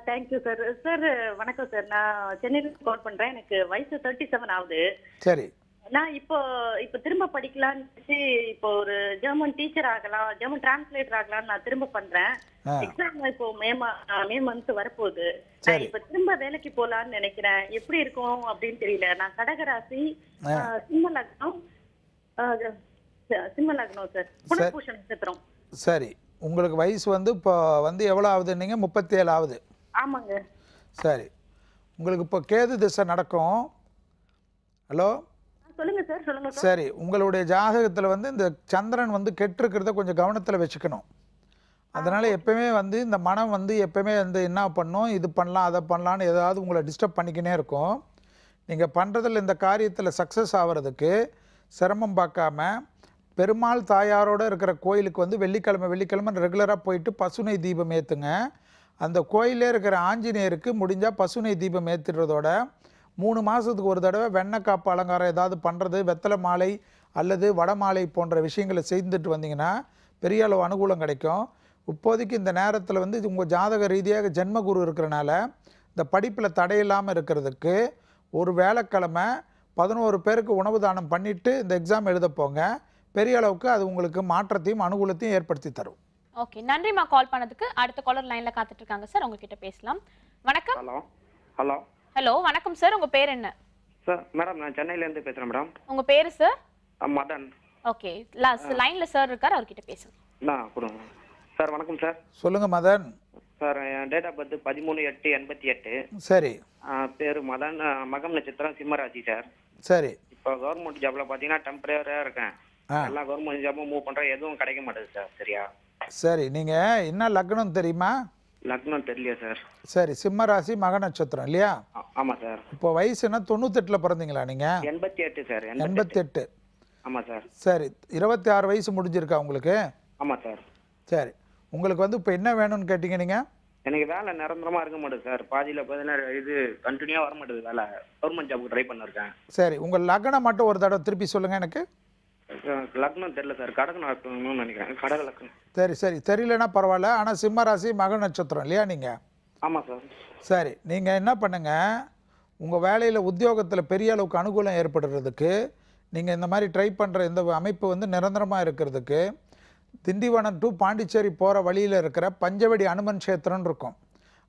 Thank you sir. சார் வணக்கம் சார். நான் சென்னையில இருந்து கால் பண்றேன். எனக்கு வயசு 37 ஆகுது. சரி. நான் இப்போ திரும்ப படிக்கலாம்னு இப்போ ஒரு ஜெர்மன் டீச்சர் ஆகலாம், ஜெர்மன் டிரான்ஸ்லேட்டர் ஆகலாம்னு நான் திரும்ப பண்றேன். எக்ஸாம் இப்போ மே மந்த் வரப்போகுது. நான் இப்ப திரும்ப வேலைக்கு போலான்னு நினைக்கிறேன். எப்படி இருக்கும் அப்படின்னு தெரியல. நான் கடகராசி, சிம்ம லக்னம் சார், புனர்பூச நட்சத்திரம். சரி, உங்களுக்கு வயசு வந்து இப்போ வந்து எவ்வளோ ஆகுதுன்னீங்க? 37 ஆகுது. ஆமாங்க. சரி, உங்களுக்கு இப்போ கேது திசை நடக்கும். ஹலோ. சொல்லுங்க சார். சொல்லுங்க சார். சரி, உங்களுடைய ஜாதகத்தில் வந்து இந்த சந்திரன் வந்து கெட்டிருக்கிறத கொஞ்சம் கவனத்தில் வச்சுக்கணும். அதனால் எப்போவுமே வந்து இந்த மனம் வந்து எப்போவுமே வந்து என்ன பண்ணும், இது பண்ணலாம் அதை பண்ணலான்னு ஏதாவது உங்களை டிஸ்டர்ப் பண்ணிக்கினே இருக்கும். நீங்கள் பண்ணுறதில் இந்த காரியத்தில் சக்ஸஸ் ஆகிறதுக்கு சிரமம் பார்க்காம பெருமாள் தாயாரோடு இருக்கிற கோயிலுக்கு வந்து வெள்ளிக்கிழமை ரெகுலராக போயிட்டு பசுனை தீபம் ஏற்றுங்க. அந்த கோயிலே இருக்கிற ஆஞ்சநேயருக்கு முடிஞ்சால் பசுனை தீபம் ஏற்றுறதோட 3 மாதத்துக்கு ஒரு தடவை வெண்ணெய் காப்பு அலங்காரம் ஏதாவது பண்ணுறது, வெத்தலை மாலை அல்லது வடமாலை போன்ற விஷயங்களை செய்துட்டு வந்தீங்கன்னா பெரிய அளவு அனுகூலம் கிடைக்கும். இப்போதைக்கு இந்த நேரத்தில் வந்து உங்கள் ஜாதக ரீதியாக ஜென்மகுரு இருக்கிறனால இந்த படிப்பில் தடையில்லாமல் இருக்கிறதுக்கு ஒரு வேலைக்கிழமை 11 பேருக்கு உணவு தானம் பண்ணிவிட்டு இந்த எக்ஸாம் எழுத போங்க. பெரிய அளவுக்கு அது உங்களுக்கு மாற்றத்தையும் அனுகூலத்தையும் ஏற்படுத்தி தரும். ஓகே, நன்றிமா கால் பண்ணதுக்கு. அடுத்த காலர் லைன்ல காத்துட்டு இருக்காங்க சார், உங்ககிட்ட பேசலாம். வணக்கம். ஹலோ. ஹலோ, வணக்கம் சார். உங்க பேர் என்ன? சார் மேடம், நான் சென்னையில இருந்து பேசுறேன் மேடம். உங்க பேரு சார்? மதன். ஓகே, லைன்ல சார் இருக்காரு, அவர்கிட்ட பேசுங்க. நான் கொடுங்க சார். வணக்கம் சார். சொல்லுங்க மதன். சார் என் டேட் ஆஃப் பர்த் 13/8/88. சரி. பேரு மதன், மகம் நட்சத்திரம் சிம்மராசி சார். சரி. இப்போ கவர்மெண்ட் ஜாப்ல பாத்தீங்கன்னா டெம்பரரியா இருக்கேன். எல்லா கவர்மெண்ட் ஜாபும் மூவ் பண்றேன், எதுவும் கிடைக்க மாட்டேது சார். சரியா? சரி, நீங்க என்ன லக்னம் தெரியுமா? லக்னம் தெரியல சார். சரி, சிம்ம ராசி மக நட்சத்திரம் இல்லையா? ஆமா சார். இப்போ வயசு என்ன, 98ல பிறந்தீங்களா நீங்க? 88 சார். 88. ஆமா சார். சரி, 26 வயசு முடிஞ்சிருக்கா உங்களுக்கு? ஆமா சார். சரி, உங்களுக்கு வந்து இப்போ என்ன வேணும்னு கேட்டீங்க நீங்க? எனக்கு வேலை நிரந்தரமா இருக்க மாட்டேது சார். பாதியில இது கண்டினியூவா வர மாட்டேது வேலை. கவர்மெண்ட் ஜாபுக்கு ட்ரை பண்ணிருக்கேன். சரி, உங்க லக்னம் மட்டும் ஒரு தடவை திருப்பி சொல்லுங்க எனக்கு. லக்னம் தெரியல சார். கடகம்னு நினைக்கிறேன். கடக லக்னம். சரி, தெரியலன்னா பரவாயில்ல. ஆனா சிம்ம ராசி மக நட்சத்திரம் இல்லையா நீங்க? ஆமா சார். சரி, நீங்க என்ன பண்ணுங்க, உங்க வேலையில உத்தியோகத்துல பெரிய அளவுக்கு அனுகூலம் ஏற்படுறதுக்கு நீங்க இந்த மாதிரி ட்ரை பண்ற இந்த அமைப்பு வந்து நிரந்தரமா இருக்கிறதுக்கு திண்டிவனம் டு பாண்டிச்சேரி போற வழியில இருக்கிற பஞ்சவடி அனுமன் கஷேத்திரம் இருக்கும்.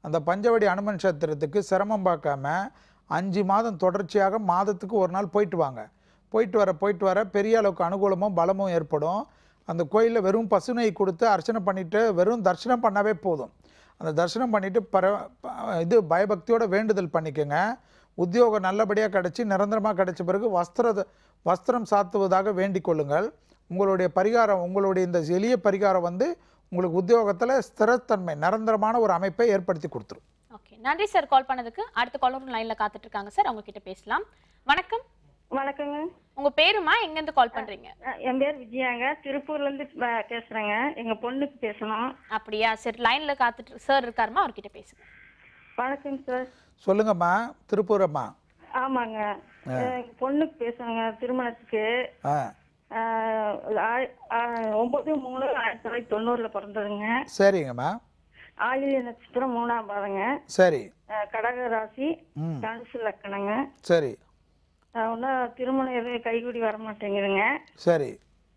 அந்த பஞ்சவடி அனுமன் கஷேத்திரத்துக்கு சிரமம் பார்க்காம 5 மாதம் தொடர்ச்சியாக மாதத்துக்கு ஒரு நாள் போயிட்டு வாங்க. போயிட்டு வர பெரிய அளவுக்கு அனுகூலமும் பலமும் ஏற்படும். அந்த கோயிலில் வெறும் பசுனை கொடுத்து அர்ச்சனை பண்ணிவிட்டு வெறும் தரிசனம் பண்ணவே போதும். அந்த தரிசனம் பண்ணிவிட்டு பயபக்தியோட வேண்டுதல் பண்ணிக்கோங்க. உத்தியோகம் நல்லபடியாக கிடச்சி நிரந்தரமாக கிடைச்ச பிறகு வஸ்திரம் சாத்துவதாக வேண்டிக் கொள்ளுங்கள். உங்களுடைய பரிகாரம், உங்களுடைய இந்த எளிய பரிகாரம் வந்து உங்களுக்கு உத்தியோகத்தில் ஸ்திரத்தன்மை நிரந்தரமான ஒரு அமைப்பை ஏற்படுத்தி கொடுத்துரும். ஓகே, நன்றி சார் கால் பண்ணதுக்கு. அடுத்த காலரும் லைன்ல காத்துட்டு இருக்காங்க சார், அவங்க கிட்ட பேசலாம். வணக்கம். வணக்கங்க. உங்க பேருமா, எங்க இருந்து கால் பண்றீங்க? என் பேர் விஜயாங்க, திருப்பூர்ல இருந்து பேசுறேங்க. எங்க பொண்ணுக்கு பேசணும். அப்படியா? சரி, லைன்ல காத்துட்டு சார் இருக்காருமா, அவர்கிட்ட பேசுங்க. வணக்கங்க சார். சொல்லுங்கம்மா. திருப்பூர் அம்மா? ஆமாங்க, எங்க பொண்ணுக்கு பேசணுங்க. திருமணத்துக்கு 9/3/1990 பிறந்ததுங்க. சரிங்கம்மா. ஆயில்ய நட்சத்திரம் 3ஆம் பாதங்க. சரி. கடக ராசி, தனுசு லக்கணங்க. சரி. ஒன்றும் திருமணம் எதுவும் கைகூடி வர மாட்டேங்குதுங்க. சரி.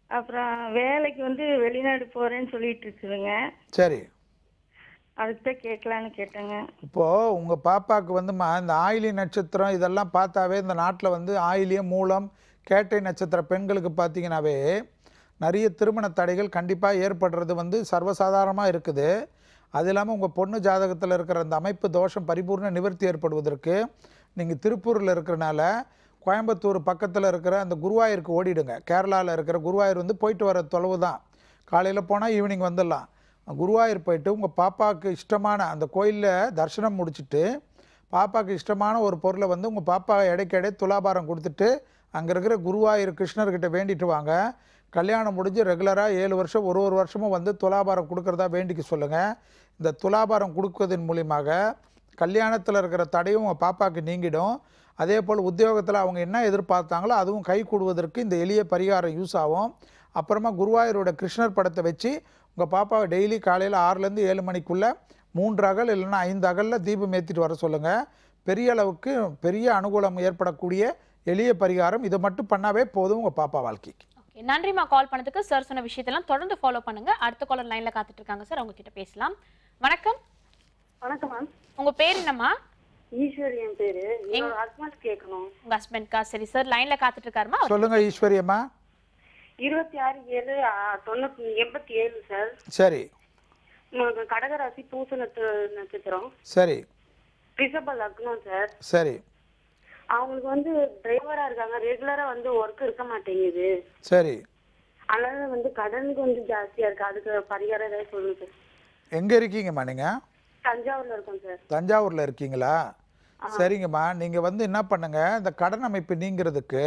அப்புறம் வேலைக்கு வந்து வெளிநாடு போறேன்னு சொல்லிட்டு இருக்குதுங்க. சரி. அதுக்கு தான் கேட்கலான்னு கேட்டேங்க. இப்போது உங்கள் பாப்பாவுக்கு வந்துமா இந்த ஆயிலி நட்சத்திரம் இதெல்லாம் பார்த்தாவே இந்த நாட்டில் வந்து ஆயிலியம், மூலம், கேட்டை நட்சத்திர பெண்களுக்கு பார்த்தீங்கன்னாவே நிறைய திருமண தடைகள் கண்டிப்பாக ஏற்படுறது வந்து சர்வசாதாரணமாக இருக்குது. அது இல்லாமல் உங்கள் பொண்ணு ஜாதகத்தில் இருக்கிற அந்த அமைப்பு தோஷம் பரிபூர்ண நிவர்த்தி ஏற்படுவதற்கு நீங்கள் திருப்பூரில் இருக்கிறனால கோயம்புத்தூர் பக்கத்தில் இருக்கிற அந்த குருவாயூருக்கு ஓடிடுங்க. கேரளாவில் இருக்கிற குருவாயூர் வந்து போயிட்டு வர தொலைவு தான். காலையில் போனால் ஈவினிங் வந்துடலாம். குருவாயூர் போயிட்டு உங்கள் பாப்பாவுக்கு இஷ்டமான அந்த கோயிலில் தரிசனம் முடிச்சுட்டு பாப்பாவுக்கு இஷ்டமான ஒரு பொருளை வந்து உங்கள் பாப்பா இடைக்கிடை துலாபாரம் கொடுத்துட்டு அங்கே இருக்கிற குருவாயூர் கிருஷ்ணர்கிட்ட வேண்டிட்டு வாங்க. கல்யாணம் முடிஞ்சு ரெகுலராக 7 வருஷம் ஒரு வருஷமும் வந்து துலாபாரம் கொடுக்குறதா வேண்டிக்க சொல்லுங்கள். இந்த துலாபாரம் கொடுக்குறதன் மூலியமாக கல்யாணத்தில் இருக்கிற தடையும் உங்கள் பாப்பாவுக்கு நீங்கிடும். அதே போல் உத்தியோகத்தில் அவங்க என்ன எதிர்பார்த்தாங்களோ அதுவும் கை கூடுவதற்கு இந்த எளிய பரிகாரம் யூஸ் ஆகும். அப்புறமா குருவாயூரோட கிருஷ்ணர் படத்தை வச்சு உங்கள் பாப்பாவை டெய்லி காலையில் 6லேருந்து 7 மணிக்குள்ளே 3 அகல் இல்லைன்னா 5 அகலில் தீபம் ஏற்றிட்டு வர சொல்லுங்கள். பெரிய அளவுக்கு பெரிய அனுகூலம் ஏற்படக்கூடிய எளிய பரிகாரம். இதை மட்டும் பண்ணாவே போதும் உங்கள் பாப்பா வாழ்க்கைக்கு. ஓகே, நன்றிமா கால் பண்ணதுக்கு. சார் சொன்ன விஷயத்தெல்லாம் தொடர்ந்து ஃபாலோ பண்ணுங்க. அடுத்த காலர் லைன்ல காத்துட்டு இருக்காங்க சார், அவங்க கிட்ட பேசலாம். வணக்கம். வணக்கம் மேம். உங்க பேர் என்னம்மா? ஈஸ்வரி என் பேரு. என்னோட ஹஸ்பண்ட் கேட்கணும். உங்க ஹஸ்பண்ட்கா? சரி சார், லைன்ல காத்துட்டு இருக்காருமா. சொல்லுங்க ஈஸ்வரி அம்மா. 26/7/87 சார். சரி. கடகராசி, பூச நட்சத்திரம். சரி. ரிஷப லக்னம் சார். சரி. அவங்களுக்கு வந்து டிரைவரா இருக்காங்க, ரெகுலரா வந்து ஒர்க் இருக்க மாட்டேங்குது. சரி. அதனால வந்து கடன் கொஞ்சம் ஜாஸ்தியா இருக்கு. அதுக்கு பரிகாரம் ஏதாவது சொல்லுங்க சார். எங்கே இருக்கீங்கம்மா நீங்கள்? தஞ்சாவூர்ல இருக்கோம் சார். தஞ்சாவூரில் இருக்கீங்களா? சரிங்கம்மா. நீங்கள் வந்து என்ன பண்ணுங்கள், இந்த கடன் அமைப்பு நீங்கிறதுக்கு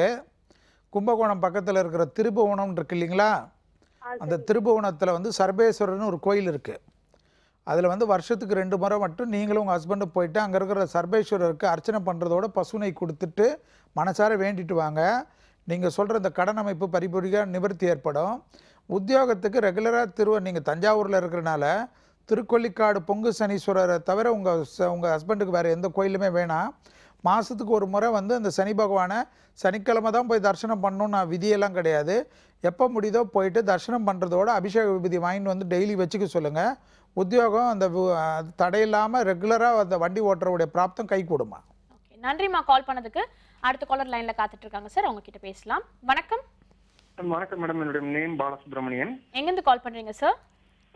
கும்பகோணம் பக்கத்தில் இருக்கிற திருபுவனம் இருக்கு இல்லைங்களா, அந்த திருபுவனத்தில் வந்து சர்வேஸ்வரர்னு ஒரு கோயில் இருக்குது. அதில் வந்து வருஷத்துக்கு 2 முறை மட்டும் நீங்களும் உங்கள் ஹஸ்பண்டும் போயிட்டு அங்கே இருக்கிற சர்வேஸ்வரருக்கு அர்ச்சனை பண்ணுறதோட பசுனை கொடுத்துட்டு மனசார வேண்டிட்டு வாங்க. நீங்கள் சொல்கிற இந்த கடன் அமைப்பு பரிபூர்ண நிவர்த்தி ஏற்படும். உத்தியோகத்துக்கு ரெகுலராக நீங்கள் தஞ்சாவூரில் இருக்கிறனால திருக்கொல்லிக்காடு பொங்கு சனீஸ்வரரை தவிர உங்கள் ஹஸ்பண்டுக்கு வேறு எந்த கோயிலுமே வேணாம். மாதத்துக்கு ஒரு முறை வந்து அந்த சனி பகவானை சனிக்கிழமை தான் போய் தரிசனம் பண்ணணும்னு விதியெல்லாம் கிடையாது. எப்போ முடியுதோ போயிட்டு தரிசனம் பண்ணுறதோட அபிஷேக விபூதி வாங்கிட்டு வந்து டெய்லி வச்சுக்க சொல்லுங்கள். உத்தியோகம் அந்த தடையில்லாமல் ரெகுலராக அந்த வண்டி ஓட்டுறவுடைய பிராப்தம் கை கூடுமா. நன்றிம்மா கால் பண்ணதுக்கு. அடுத்த காலர் லைன்ல காத்துட்டு இருக்காங்க சார், அவங்க கிட்ட பேசலாம். வணக்கம். வணக்கம் மேடம், என்னுடைய நேம் பாலசுப்ரமணியன். எங்கிருந்து கால் பண்றீங்க சார்?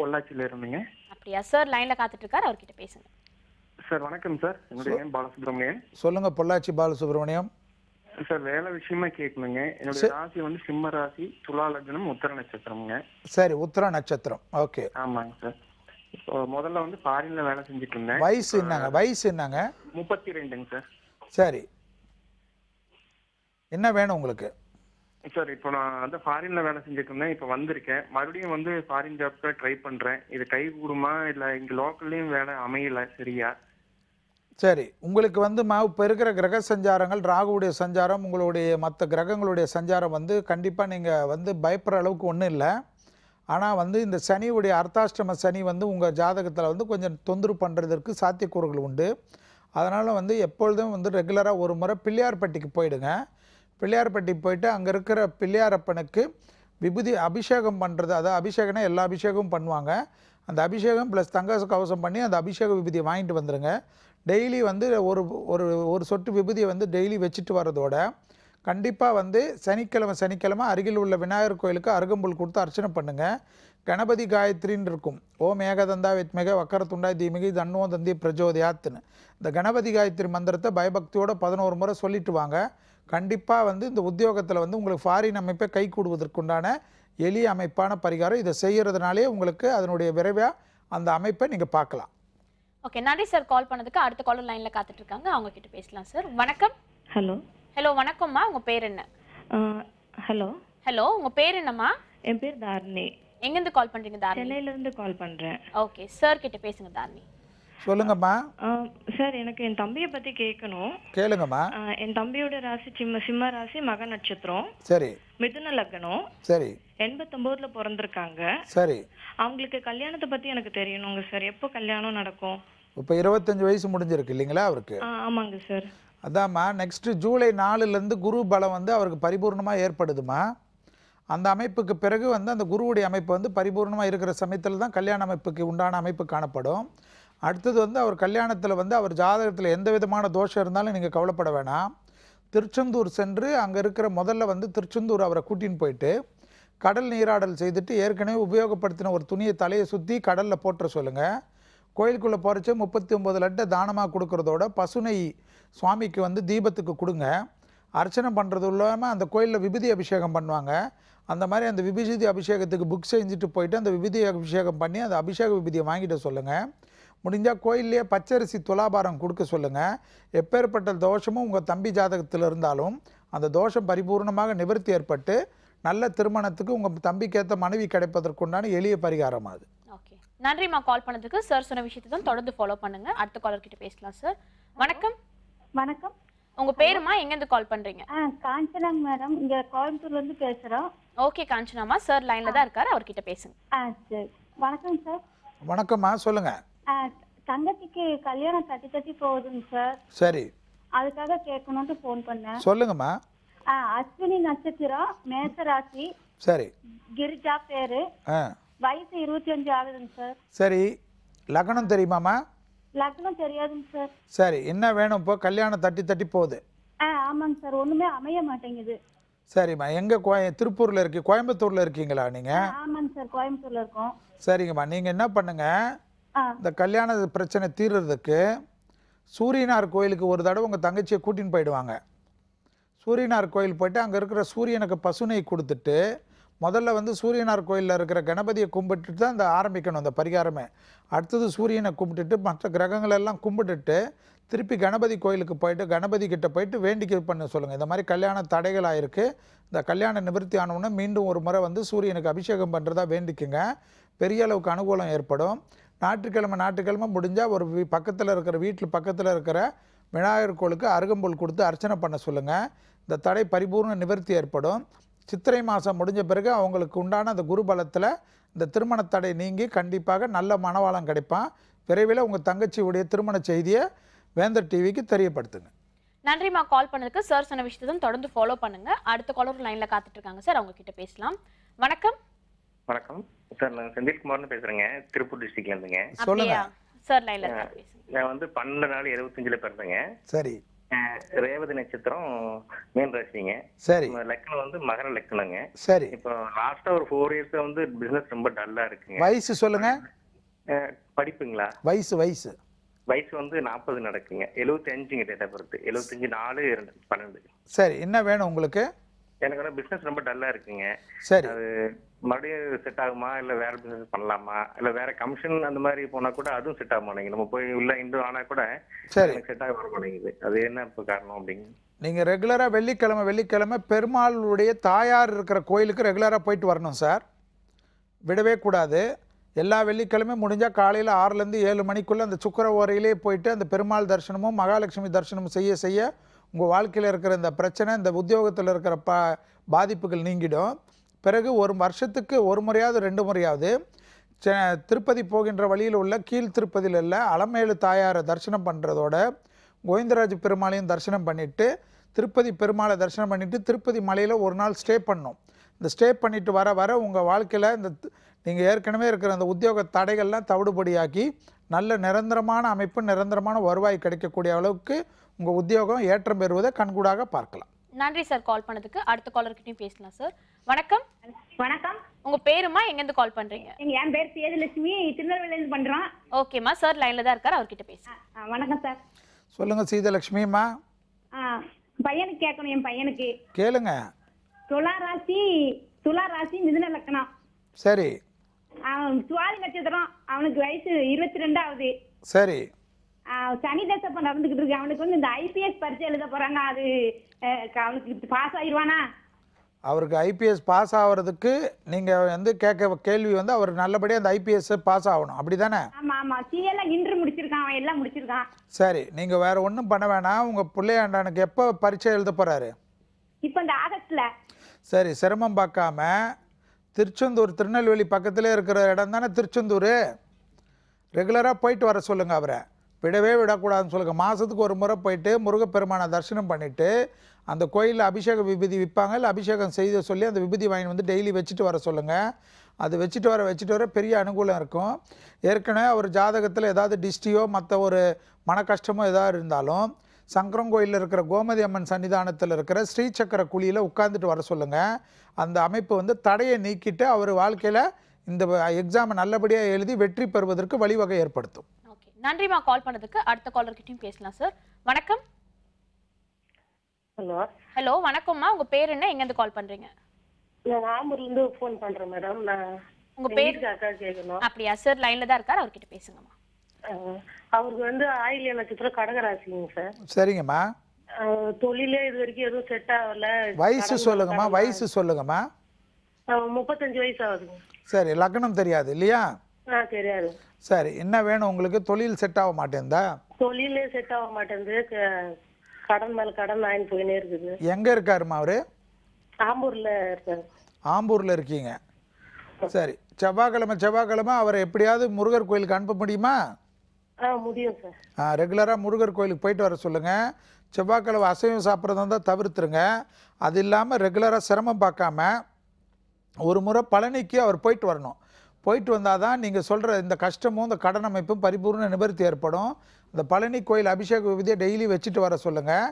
பொள்ளாச்சியில இருந்தீங்க. அப்படியா சார், லைன்ல காத்துட்டு இருக்காரு, அவர்கிட்ட பேசுங்க. சார் வணக்கம் சார், என்னுடைய நேம் பாலசுப்ரமணியன். சொல்லுங்க பொள்ளாச்சி பாலசுப்ரமணியம். சார் வேலை விஷயமா கேட்கணுங்க. என்னுடைய ராசி வந்து சிம்ம ராசி, துலா லக்னம், உத்தர நட்சத்திரம்ங்க. சரி, உத்தர நட்சத்திரம். ஓகே. ஆமாங்க சார். இப்போ முதல்ல வந்து ஃபாரின்ல வேலை செஞ்சுட்டு இருந்தேன். வயசு என்னங்க? வயசு என்னங்க? 32ங்க சார். சரி, என்ன வேணும் உங்களுக்கு? சார் இப்போ நான் வந்து ஃபாரின்ல வேலை செஞ்சுட்டு இருந்தேன், இப்போ வந்திருக்கேன். மறுபடியும் வந்து ஃபாரின் ஜாப்க்கு ட்ரை பண்றேன். இது கை கூடுமா இல்லை இங்க லோக்கல்லையும் வேலை அமையல சரியா? சரி, உங்களுக்கு வந்து இப்போ இருக்கிற கிரக சஞ்சாரங்கள், ராகுவுடைய சஞ்சாரம், உங்களுடைய மற்ற கிரகங்களுடைய சஞ்சாரம் வந்து கண்டிப்பாக நீங்கள் வந்து பயப்படுற அளவுக்கு ஒன்றும் இல்லை. ஆனால் வந்து இந்த சனியுடைய அர்த்தாஷ்டம சனி வந்து உங்கள் ஜாதகத்தில் வந்து கொஞ்சம் தொந்தரவு பண்ணுறதற்கு சாத்தியக்கூறுகள் உண்டு. அதனால் வந்து எப்பொழுதும் வந்து ரெகுலராக ஒரு முறை பிள்ளையார்பட்டிக்கு போயிடுங்க. பிள்ளையார்பட்டிக்கு போயிட்டு அங்கே இருக்கிற பிள்ளையாரப்பனுக்கு விபூதி அபிஷேகம் பண்ணுறது, அதாவது அபிஷேகம்னா எல்லா அபிஷேகமும் பண்ணுவாங்க. அந்த அபிஷேகம் ப்ளஸ் தங்க கவசம் பண்ணி அந்த அபிஷேக விபூதியை வாங்கிட்டு வந்துடுங்க. டெய்லி வந்து ஒரு சொட்டு விபூதியை வந்து டெய்லி வச்சுட்டு வரதோட கண்டிப்பாக வந்து சனிக்கிழமை அருகில் உள்ள விநாயகர் கோயிலுக்கு அருகம்புல் கொடுத்து அர்ச்சனை பண்ணுங்கள். கணபதி காயத்ரின்னு இருக்கும். ஓம் ஏகதந்தா வித்மிக வக்கரத்துண்டாய் தீமிகி தன்னோ தந்தி பிரஜோதயாத்துன்னு இந்த கணபதி காயத்ரி மந்திரத்தை பயபக்தியோட 11 முறை சொல்லிட்டு வாங்க. கண்டிப்பாக வந்து இந்த உத்தியோகத்தில் வந்து உங்களுக்கு ஃபாரின் அமைப்பை கை கூடுவதற்குண்டான எளிய அமைப்பான பரிகாரம். இதை செய்கிறதுனாலே உங்களுக்கு அதனுடைய விரைவாக அந்த அமைப்பை நீங்கள் பார்க்கலாம். ஓகே, நன்றி சார் கால் பண்ணதுக்கு. அடுத்த காலர் லைன்ல காத்துட்டு இருக்காங்க, அவங்க கிட்ட பேசலாம் சார். வணக்கம். ஹலோ. ஹலோ, வணக்கம்மா. உங்க பேர் என்ன? ஹலோ. ஹலோ, உங்க பேர் என்னம்மா? என் பேர் தாரணி. எங்க இருந்து கால் பண்றீங்க? தாரணி. சென்னையில இருந்து கால் பண்றேன். ஓகே, சார் கிட்ட பேசுங்க தாரணி. சொல்லுங்கம்மா. சார் எனக்கு என் தம்பியை பத்தி கேட்கணும். கேளுங்கம்மா. என் தம்பியோட ராசி சிம்ம ராசி, மக நட்சத்திரம். சரி. மிதுன லக்னம். சரி. 89ல பிறந்திருக்காங்க. சரி. அவங்களுக்கு கல்யாணத்தை பத்தி எனக்கு தெரியணுங்க சார். எப்போ கல்யாணம் நடக்கும்? இப்போ 25 வயசு முடிஞ்சிருக்கு இல்லைங்களா அவருக்கு? ஆமாங்க சார். அதாம்மா, நெக்ஸ்ட்டு ஜூலை 4லேருந்து குரு பலம் வந்து அவருக்கு பரிபூர்ணமாக ஏற்படுதுமா. அந்த அமைப்புக்கு பிறகு வந்து அந்த குருவுடைய அமைப்பு வந்து பரிபூர்ணமாக இருக்கிற சமயத்தில் தான் கல்யாண அமைப்புக்கு உண்டான அமைப்பு காணப்படும். அடுத்தது வந்து அவர் கல்யாணத்தில் வந்து அவர் ஜாதகத்தில் எந்த விதமான தோஷம் இருந்தாலும் நீங்கள் கவலைப்பட வேணாம். திருச்செந்தூர் சென்று அங்கே இருக்கிற முதல்ல வந்து திருச்செந்தூர் அவரை கூட்டின்னு போயிட்டு கடல் நீராடல் செய்துட்டு ஏற்கனவே உபயோகப்படுத்தின ஒரு துணியை தலையை சுற்றி கடலில் போட்டுற சொல்லுங்கள். கோயிலுக்குள்ளே போகிறச்ச 39 லட்டை தானமாக கொடுக்குறதோட பசுனை சுவாமிக்கு வந்து தீபத்துக்கு கொடுங்க. அர்ச்சனை பண்ணுறது இல்லாமல் அந்த கோயிலில் விபூதி அபிஷேகம் பண்ணுவாங்க. அந்த மாதிரி அந்த விபூதி அபிஷேகத்துக்கு புக் செஞ்சுட்டு போயிட்டு அந்த விபூதி அபிஷேகம் பண்ணி அந்த அபிஷேக விபூதியை வாங்கிட்டு சொல்லுங்கள். முடிஞ்சால் கோயிலே பச்சரிசி துலாபாரம் கொடுக்க சொல்லுங்கள். எப்பேற்பட்ட தோஷமும் உங்கள் தம்பி ஜாதகத்தில் இருந்தாலும் அந்த தோஷம் பரிபூர்ணமாக நிவர்த்தி ஏற்பட்டு நல்ல திருமணத்துக்கு உங்கள் தம்பிக்கு ஏற்ற மனைவி கிடைப்பதற்குண்டான எளிய பரிகாரம் அது. ஓகே, நன்றிம்மா கால் பண்ணதுக்கு. சார் சொன்ன விஷயத்தை தான் தொடர்ந்து ஃபாலோ பண்ணுங்க. அடுத்த காலர் கிட்ட பேசலாம் சார். வணக்கம். வணக்கம். உங்க பேருமா, எங்க இருந்து கால் பண்றீங்க? காஞ்சனா மேடம், இங்க கோயம்புத்தூர்ல இருந்து பேசுறோம். ஓகே காஞ்சனாமா, சார் லைன்ல தான் இருக்காரு, அவர்கிட்ட பேசுங்க. சரி. வணக்கம் சார். வணக்கம்மா, சொல்லுங்க. தங்கச்சிக்கு கல்யாணம் தட்டி போகுதுங்க சார். சரி. அதுக்காக கேட்கணும்னு ஃபோன் பண்ணேன். சொல்லுங்கம்மா. அஸ்வினி நட்சத்திரம், மேச ராசி. சரி. கிரிஜா பேரு. வயசு 25 ஆகுதுங்க சார். சரி. லக்னம் தெரியுமாமா? லக்னம் தெரியாதுங்க சார். சரி, என்ன வேணும் இப்போ? கல்யாணம் தட்டி போகுது. ஆமாங்க சார், ஒண்ணுமே அமைய மாட்டேங்குது. சரிம்மா, எங்க திருப்பூர்ல இருக்கு, கோயம்புத்தூர்ல இருக்கீங்களா நீங்க? ஆமாங்க சார், கோயம்புத்தூர்ல இருக்கோம். சரிங்கம்மா, நீங்க என்ன பண்ணுங்க, இந்த கல்யாண பிரச்சனை தீர்றதுக்கு சூரியனார் கோயிலுக்கு ஒரு தடவை உங்க தங்கச்சியை கூட்டின்னு போயிடுவாங்க. சூரியனார் கோயில் போயிட்டு அங்கே இருக்கிற சூரியனுக்கு பசுனை கொடுத்துட்டு முதல்ல வந்து சூரியனார் கோயிலில் இருக்கிற கணபதியை கும்பிட்டுட்டு தான் அந்த ஆரம்பிக்கணும் அந்த பரிகாரமே. அடுத்தது சூரியனை கும்பிட்டுட்டு மற்ற கிரகங்களெல்லாம் கும்பிட்டுட்டு திருப்பி கணபதி கோயிலுக்கு போயிட்டு கணபதி கிட்ட போயிட்டு வேண்டிக்கை பண்ண சொல்லுங்கள். இந்த மாதிரி கல்யாண தடைகள் ஆயிருக்கு, இந்த கல்யாண நிவர்த்தி ஆனவுடனே மீண்டும் ஒரு முறை வந்து சூரியனுக்கு அபிஷேகம் பண்ணுறதா வேண்டிக்குங்க. பெரிய அளவுக்கு அனுகூலம் ஏற்படும். ஞாயிற்றுக்கிழமை முடிஞ்சால் ஒரு பக்கத்தில் இருக்கிற வீட்டில் பக்கத்தில் இருக்கிற விநாயகர் கோயிலுக்கு அருகம்புல் கொடுத்து அர்ச்சனை பண்ண சொல்லுங்கள். இந்த தடை பரிபூர்ண நிவர்த்தி ஏற்படும். சித்திரை மாதம் முடிஞ்ச பிறகு அவங்களுக்கு உண்டான அந்த குரு பலத்தில் இந்த திருமண தடை நீங்கி கண்டிப்பாக நல்ல மணவாளம் கிடைப்பான். விரைவில் உங்கள் தங்கச்சியுடைய திருமண செய்தியை வேந்தர் டிவிக்கு தெரியப்படுத்துங்க. நன்றிமா கால் பண்ணதுக்கு. சார் சொன்ன விஷயத்தை தொடர்ந்து ஃபாலோ பண்ணுங்க. அடுத்த காலர் லைன்ல காத்துட்டு இருக்காங்க சார், அவங்க கிட்ட பேசலாம். வணக்கம். வணக்கம் சார், நான் செந்தில்குமார்னு பேசுறேங்க, திருப்பூர் டிஸ்ட்ரிக்ட்ல இருந்துங்க. சொல்லுங்க சார். லைன்ல பேசுங்க. நான் வந்து 12/4/75 பிறந்தேங்க. சரி. ரேவதி நட்சத்திரம் மீன் ராசிங்க. சரி. லக்னம் வந்து மகர லக்னங்க. சரி. இப்போ லாஸ்டா ஒரு 4 இயர்ஸ் வந்து பிசினஸ் ரொம்ப டல்லா இருக்குங்க. வயசு சொல்லுங்க. படிப்புங்களா? வயசு வயசு வந்து 40 நடக்குங்க. 75ங்க டேட் ஆஃப் பர்த். 75/4/12. சரி, என்ன வேணும் உங்களுக்கு? எனக்கு வந்து பிசினஸ் ரொம்ப டல்லா இருக்குங்க. சரி. அது மறுபடியும் செட் ஆகுமா, இல்ல வேற பிசினஸ் பண்ணலாமா, இல்ல வேற கமிஷன் அந்த மாதிரி போனா கூட அதுவும் செட் ஆக மாட்டேங்குது. நம்ம போய் உள்ள இந்து ஆனா கூட எனக்கு செட் ஆக வர மாட்டேங்குது. அது என்ன இப்ப காரணம் அப்படிங்க? நீங்க ரெகுலரா வெள்ளிக்கிழமை பெருமாளுடைய தாயார் இருக்கிற கோயிலுக்கு ரெகுலரா போயிட்டு வரணும் சார். விடவே கூடாது. எல்லா வெள்ளிக்கிழமையும் முடிஞ்சால் காலையில் 6லேருந்து 7 மணிக்குள்ளே அந்த சுக்கர ஓரையிலே போயிட்டு அந்த பெருமாள் தரிசனமும் மகாலட்சுமி தரிசனமும் செய்ய உங்கள் வாழ்க்கையில் இருக்கிற இந்த பிரச்சனை, இந்த உத்தியோகத்தில் இருக்கிற பாதிப்புகள் நீங்கிடும். பிறகு ஒரு வருஷத்துக்கு ஒரு முறையாவது 2 முறையாவது திருப்பதி போகின்ற வழியில் உள்ள கீழ் திருப்பதியில் உள்ள அலமேலு தாயாரை தரிசனம் பண்ணுறதோட கோவிந்தராஜ பெருமாளையும் தரிசனம் பண்ணிவிட்டு திருப்பதி பெருமாளை தரிசனம் பண்ணிவிட்டு திருப்பதி மலையில் ஒரு நாள் ஸ்டே பண்ணணும். இந்த ஸ்டே பண்ணிவிட்டு வர உங்கள் வாழ்க்கையில் இந்த நீங்கள் ஏற்கனவே இருக்கிற அந்த உத்தியோக தடைகள்லாம் தவிடுபடியாக்கி நல்ல நிரந்தரமான அமைப்பு, நிரந்தரமான வருவாய் கிடைக்கக்கூடிய அளவுக்கு உங்கள் உத்தியோகம் ஏற்றம் பெறுவதை கண்கூடாக பார்க்கலாம். நன்றி சார் கால் பண்ணதுக்கு. அடுத்த காலர்கிட்டையும் பேசலாம் சார். வணக்கம். வணக்கம். உங்க பேருமா, எங்கேருந்து கால் பண்றீங்க? என் பேர் சேதுலட்சுமி, திருநெல்வேலியிலிருந்து பண்றோம். ஓகேம்மா, சார் லைன்ல தான் இருக்காரு, அவர்கிட்ட பேசுங்க. வணக்கம் சார். சொல்லுங்க சீதலட்சுமிமா. பையனுக்கு கேட்கணும். என் பையனுக்கு கேளுங்க. துலா ராசி மிதுன லக்னம். சரி. சுவாதி நட்சத்திரம். அவனுக்கு வயசு 22 ஆகுது. சரி. சனி தசை நடந்துகிட்டு இருக்கு. அவனுக்கு வந்து இந்த ஐபிஎஸ் பரீட்சை எழுத போறாங்க. அது அவனுக்கு பாஸ் ஆயிடுவானா? அவருக்கு ஐபிஎஸ் பாஸ் ஆகிறதுக்கு நீங்கள் வந்து கேட்க கேள்வி வந்து அவர் நல்லபடியாக அந்த ஐபிஎஸ் பாஸ் ஆகணும், அப்படி தானே? ஆமாம். சிஎல்லாம் இன்ட்ரு முடிச்சிருக்கான், அவன் எல்லாம் முடிச்சிருக்கான். சரி, நீங்கள் வேறு ஒன்றும் பண்ண வேணாம். உங்கள் பிள்ளையாண்டானுக்கு எப்போ பரீட்சை எழுத போகிறாரு? இப்போ இந்த ஆகஸ்ட்ல. சரி, சிரமம் பார்க்காம திருச்செந்தூர், திருநெல்வேலி பக்கத்தில் இருக்கிற இடம் தானே திருச்செந்தூர். ரெகுலராக போயிட்டு வர சொல்லுங்கள். அவரை விடவே விடக்கூடாதுன்னு சொல்லுங்கள். மாதத்துக்கு ஒரு முறை போயிட்டு முருகப்பெருமானை தரிசனம் பண்ணிவிட்டு அந்த கோயிலில் அபிஷேக விபூதி விற்பாங்க, இல்லை அபிஷேகம் செய்த சொல்லி அந்த விபூதி வாங்கி வந்து டெய்லி வச்சுட்டு வர சொல்லுங்கள். அது வச்சுட்டு வர பெரிய அனுகூலம் இருக்கும். ஏற்கனவே அவர் ஜாதகத்தில் ஏதாவது டிஸ்டியோ மற்ற ஒரு மன கஷ்டமோ ஏதாவது இருந்தாலும் சங்கரங்கோயிலில் இருக்கிற கோமதி அம்மன் சன்னிதானத்தில் இருக்கிற ஸ்ரீசக்கர குழியில் உட்கார்ந்துட்டு வர சொல்லுங்கள். அந்த அமைப்பு வந்து தடையை நீக்கிட்டு அவர் வாழ்க்கையில் இந்த எக்ஸாமை நல்லபடியாக எழுதி வெற்றி பெறுவதற்கு வழிவகை ஏற்படுத்தும். ஓகே, நன்றிமா கால் பண்ணதுக்கு. அடுத்த காலர்கிட்டையும் பேசலாம் சார். வணக்கம். ஹலோ, வணக்கம்மா. உங்க பேர் என்ன, எங்க இருந்து கால் பண்றீங்க? நான் ஆம்பூர்ல இருந்து ஃபோன் பண்றேன் மேடம். நான் உங்க பேர் அக்கா கேட்கணும். அப்படியா சார்? லைன்ல தான் இருக்காரு, அவர்கிட்ட பேசுங்கம்மா. அவருக்கு வந்து ஆயில்ய நட்சத்திரம் கடகராசிங்க சார். சரிங்கம்மா. தொழிலே இது வரைக்கும் எதுவும் செட் ஆகல. வயசு சொல்லுங்கம்மா. வயசு சொல்லுங்கம்மா. 35 வயசு ஆகுதுங்க. சரி, லக்னம் தெரியாது இல்லையா? தெரியாது. சரி, என்ன வேணும் உங்களுக்கு? தொழில் செட் ஆக மாட்டேங்குதா? தொழிலே செட் ஆக மாட்டேங்குது. கடன் மேல கடன் ஆயின் போயினே இருக்குது. எங்க இருக்காருமா அவரு? ஆம்பூர்ல இருக்காரு. ஆம்பூர்ல இருக்கீங்க. சரி, செவ்வாய்க்கிழமை அவரை எப்படியாவது முருகர் கோயிலுக்கு அனுப்ப முடியுமா? முடியும் சார். ரெகுலரா முருகர் கோயிலுக்கு போயிட்டு வர சொல்லுங்க. செவ்வாய்க்கிழமை அசைவம் சாப்பிட்றதா இருந்தால் தவிர்த்துருங்க. அது இல்லாமல் ரெகுலராக சிரமம் பார்க்காம ஒரு முறை பழனிக்கு அவர் போயிட்டு வரணும். போயிட்டு வந்தால் தான் நீங்கள் சொல்கிற இந்த கஷ்டமும் இந்த கடன் அமைப்பும் பரிபூர்ண நிவர்த்தி ஏற்படும். இந்த பழனி கோயில் அபிஷேக விதியை டெய்லி வச்சுட்டு வர சொல்லுங்கள்.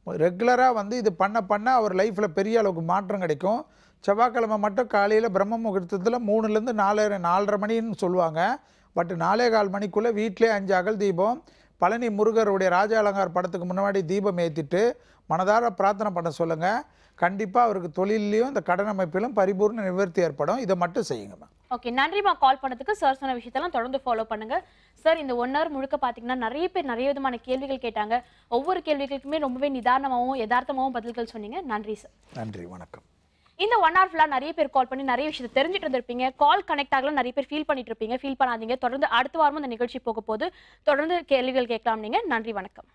ரெகுலராக வந்து இது பண்ண அவர் லைஃப்பில் பெரிய அளவுக்கு மாற்றம் கிடைக்கும். செவ்வாய்க்கிழமை மட்டும் காலையில் பிரம்ம முகூர்த்தத்தில் 3லேருந்து 4:30 மணின்னு சொல்லுவாங்க. பட் 4:15 மணிக்குள்ளே வீட்டிலே 5 அகல் தீபம் பழனி முருகருடைய ராஜ அலங்கார் படத்துக்கு முன்னாடி தீபம் ஏற்றிட்டு மனதார பிரார்த்தனை பண்ண சொல்லுங்கள். கண்டிப்பாக அவருக்கு தொழிலையும் இந்த கடன் அமைப்பிலும் பரிபூர்ண நிவர்த்தி ஏற்படும். இதை மட்டும் செய்யுங்கம்மா. ஓகே, நன்றிமா கால் பண்ணதுக்கு. சார் சொன்ன விஷயத்தெல்லாம் தொடர்ந்து ஃபாலோ பண்ணுங்க. சார் இந்த 1 hour முழுக்க பார்த்தீங்கன்னா நிறைய பேர் நிறைய விதமான கேள்விகள் கேட்டாங்க. ஒவ்வொரு கேள்விகளுக்குமே ரொம்பவே நிதானமாகவும் யதார்த்தமாகவும் பதில்கள் சொன்னீங்க. நன்றி சார். நன்றி, வணக்கம். இந்த 1 hour ஃபுல்லாக நிறைய பேர் கால் பண்ணி நிறைய விஷயத்தை தெரிஞ்சுட்டு இருந்திருப்பீங்க. கால் கனெக்ட் ஆகலாம் நிறைய பேர் ஃபீல் பண்ணிட்டு இருப்பீங்க. ஃபீல் பண்ணாதீங்க. தொடர்ந்து அடுத்த வாரமும் இந்த நிகழ்ச்சி போக போது தொடர்ந்து கேள்விகள் கேட்கலாம். நீங்க நன்றி, வணக்கம்.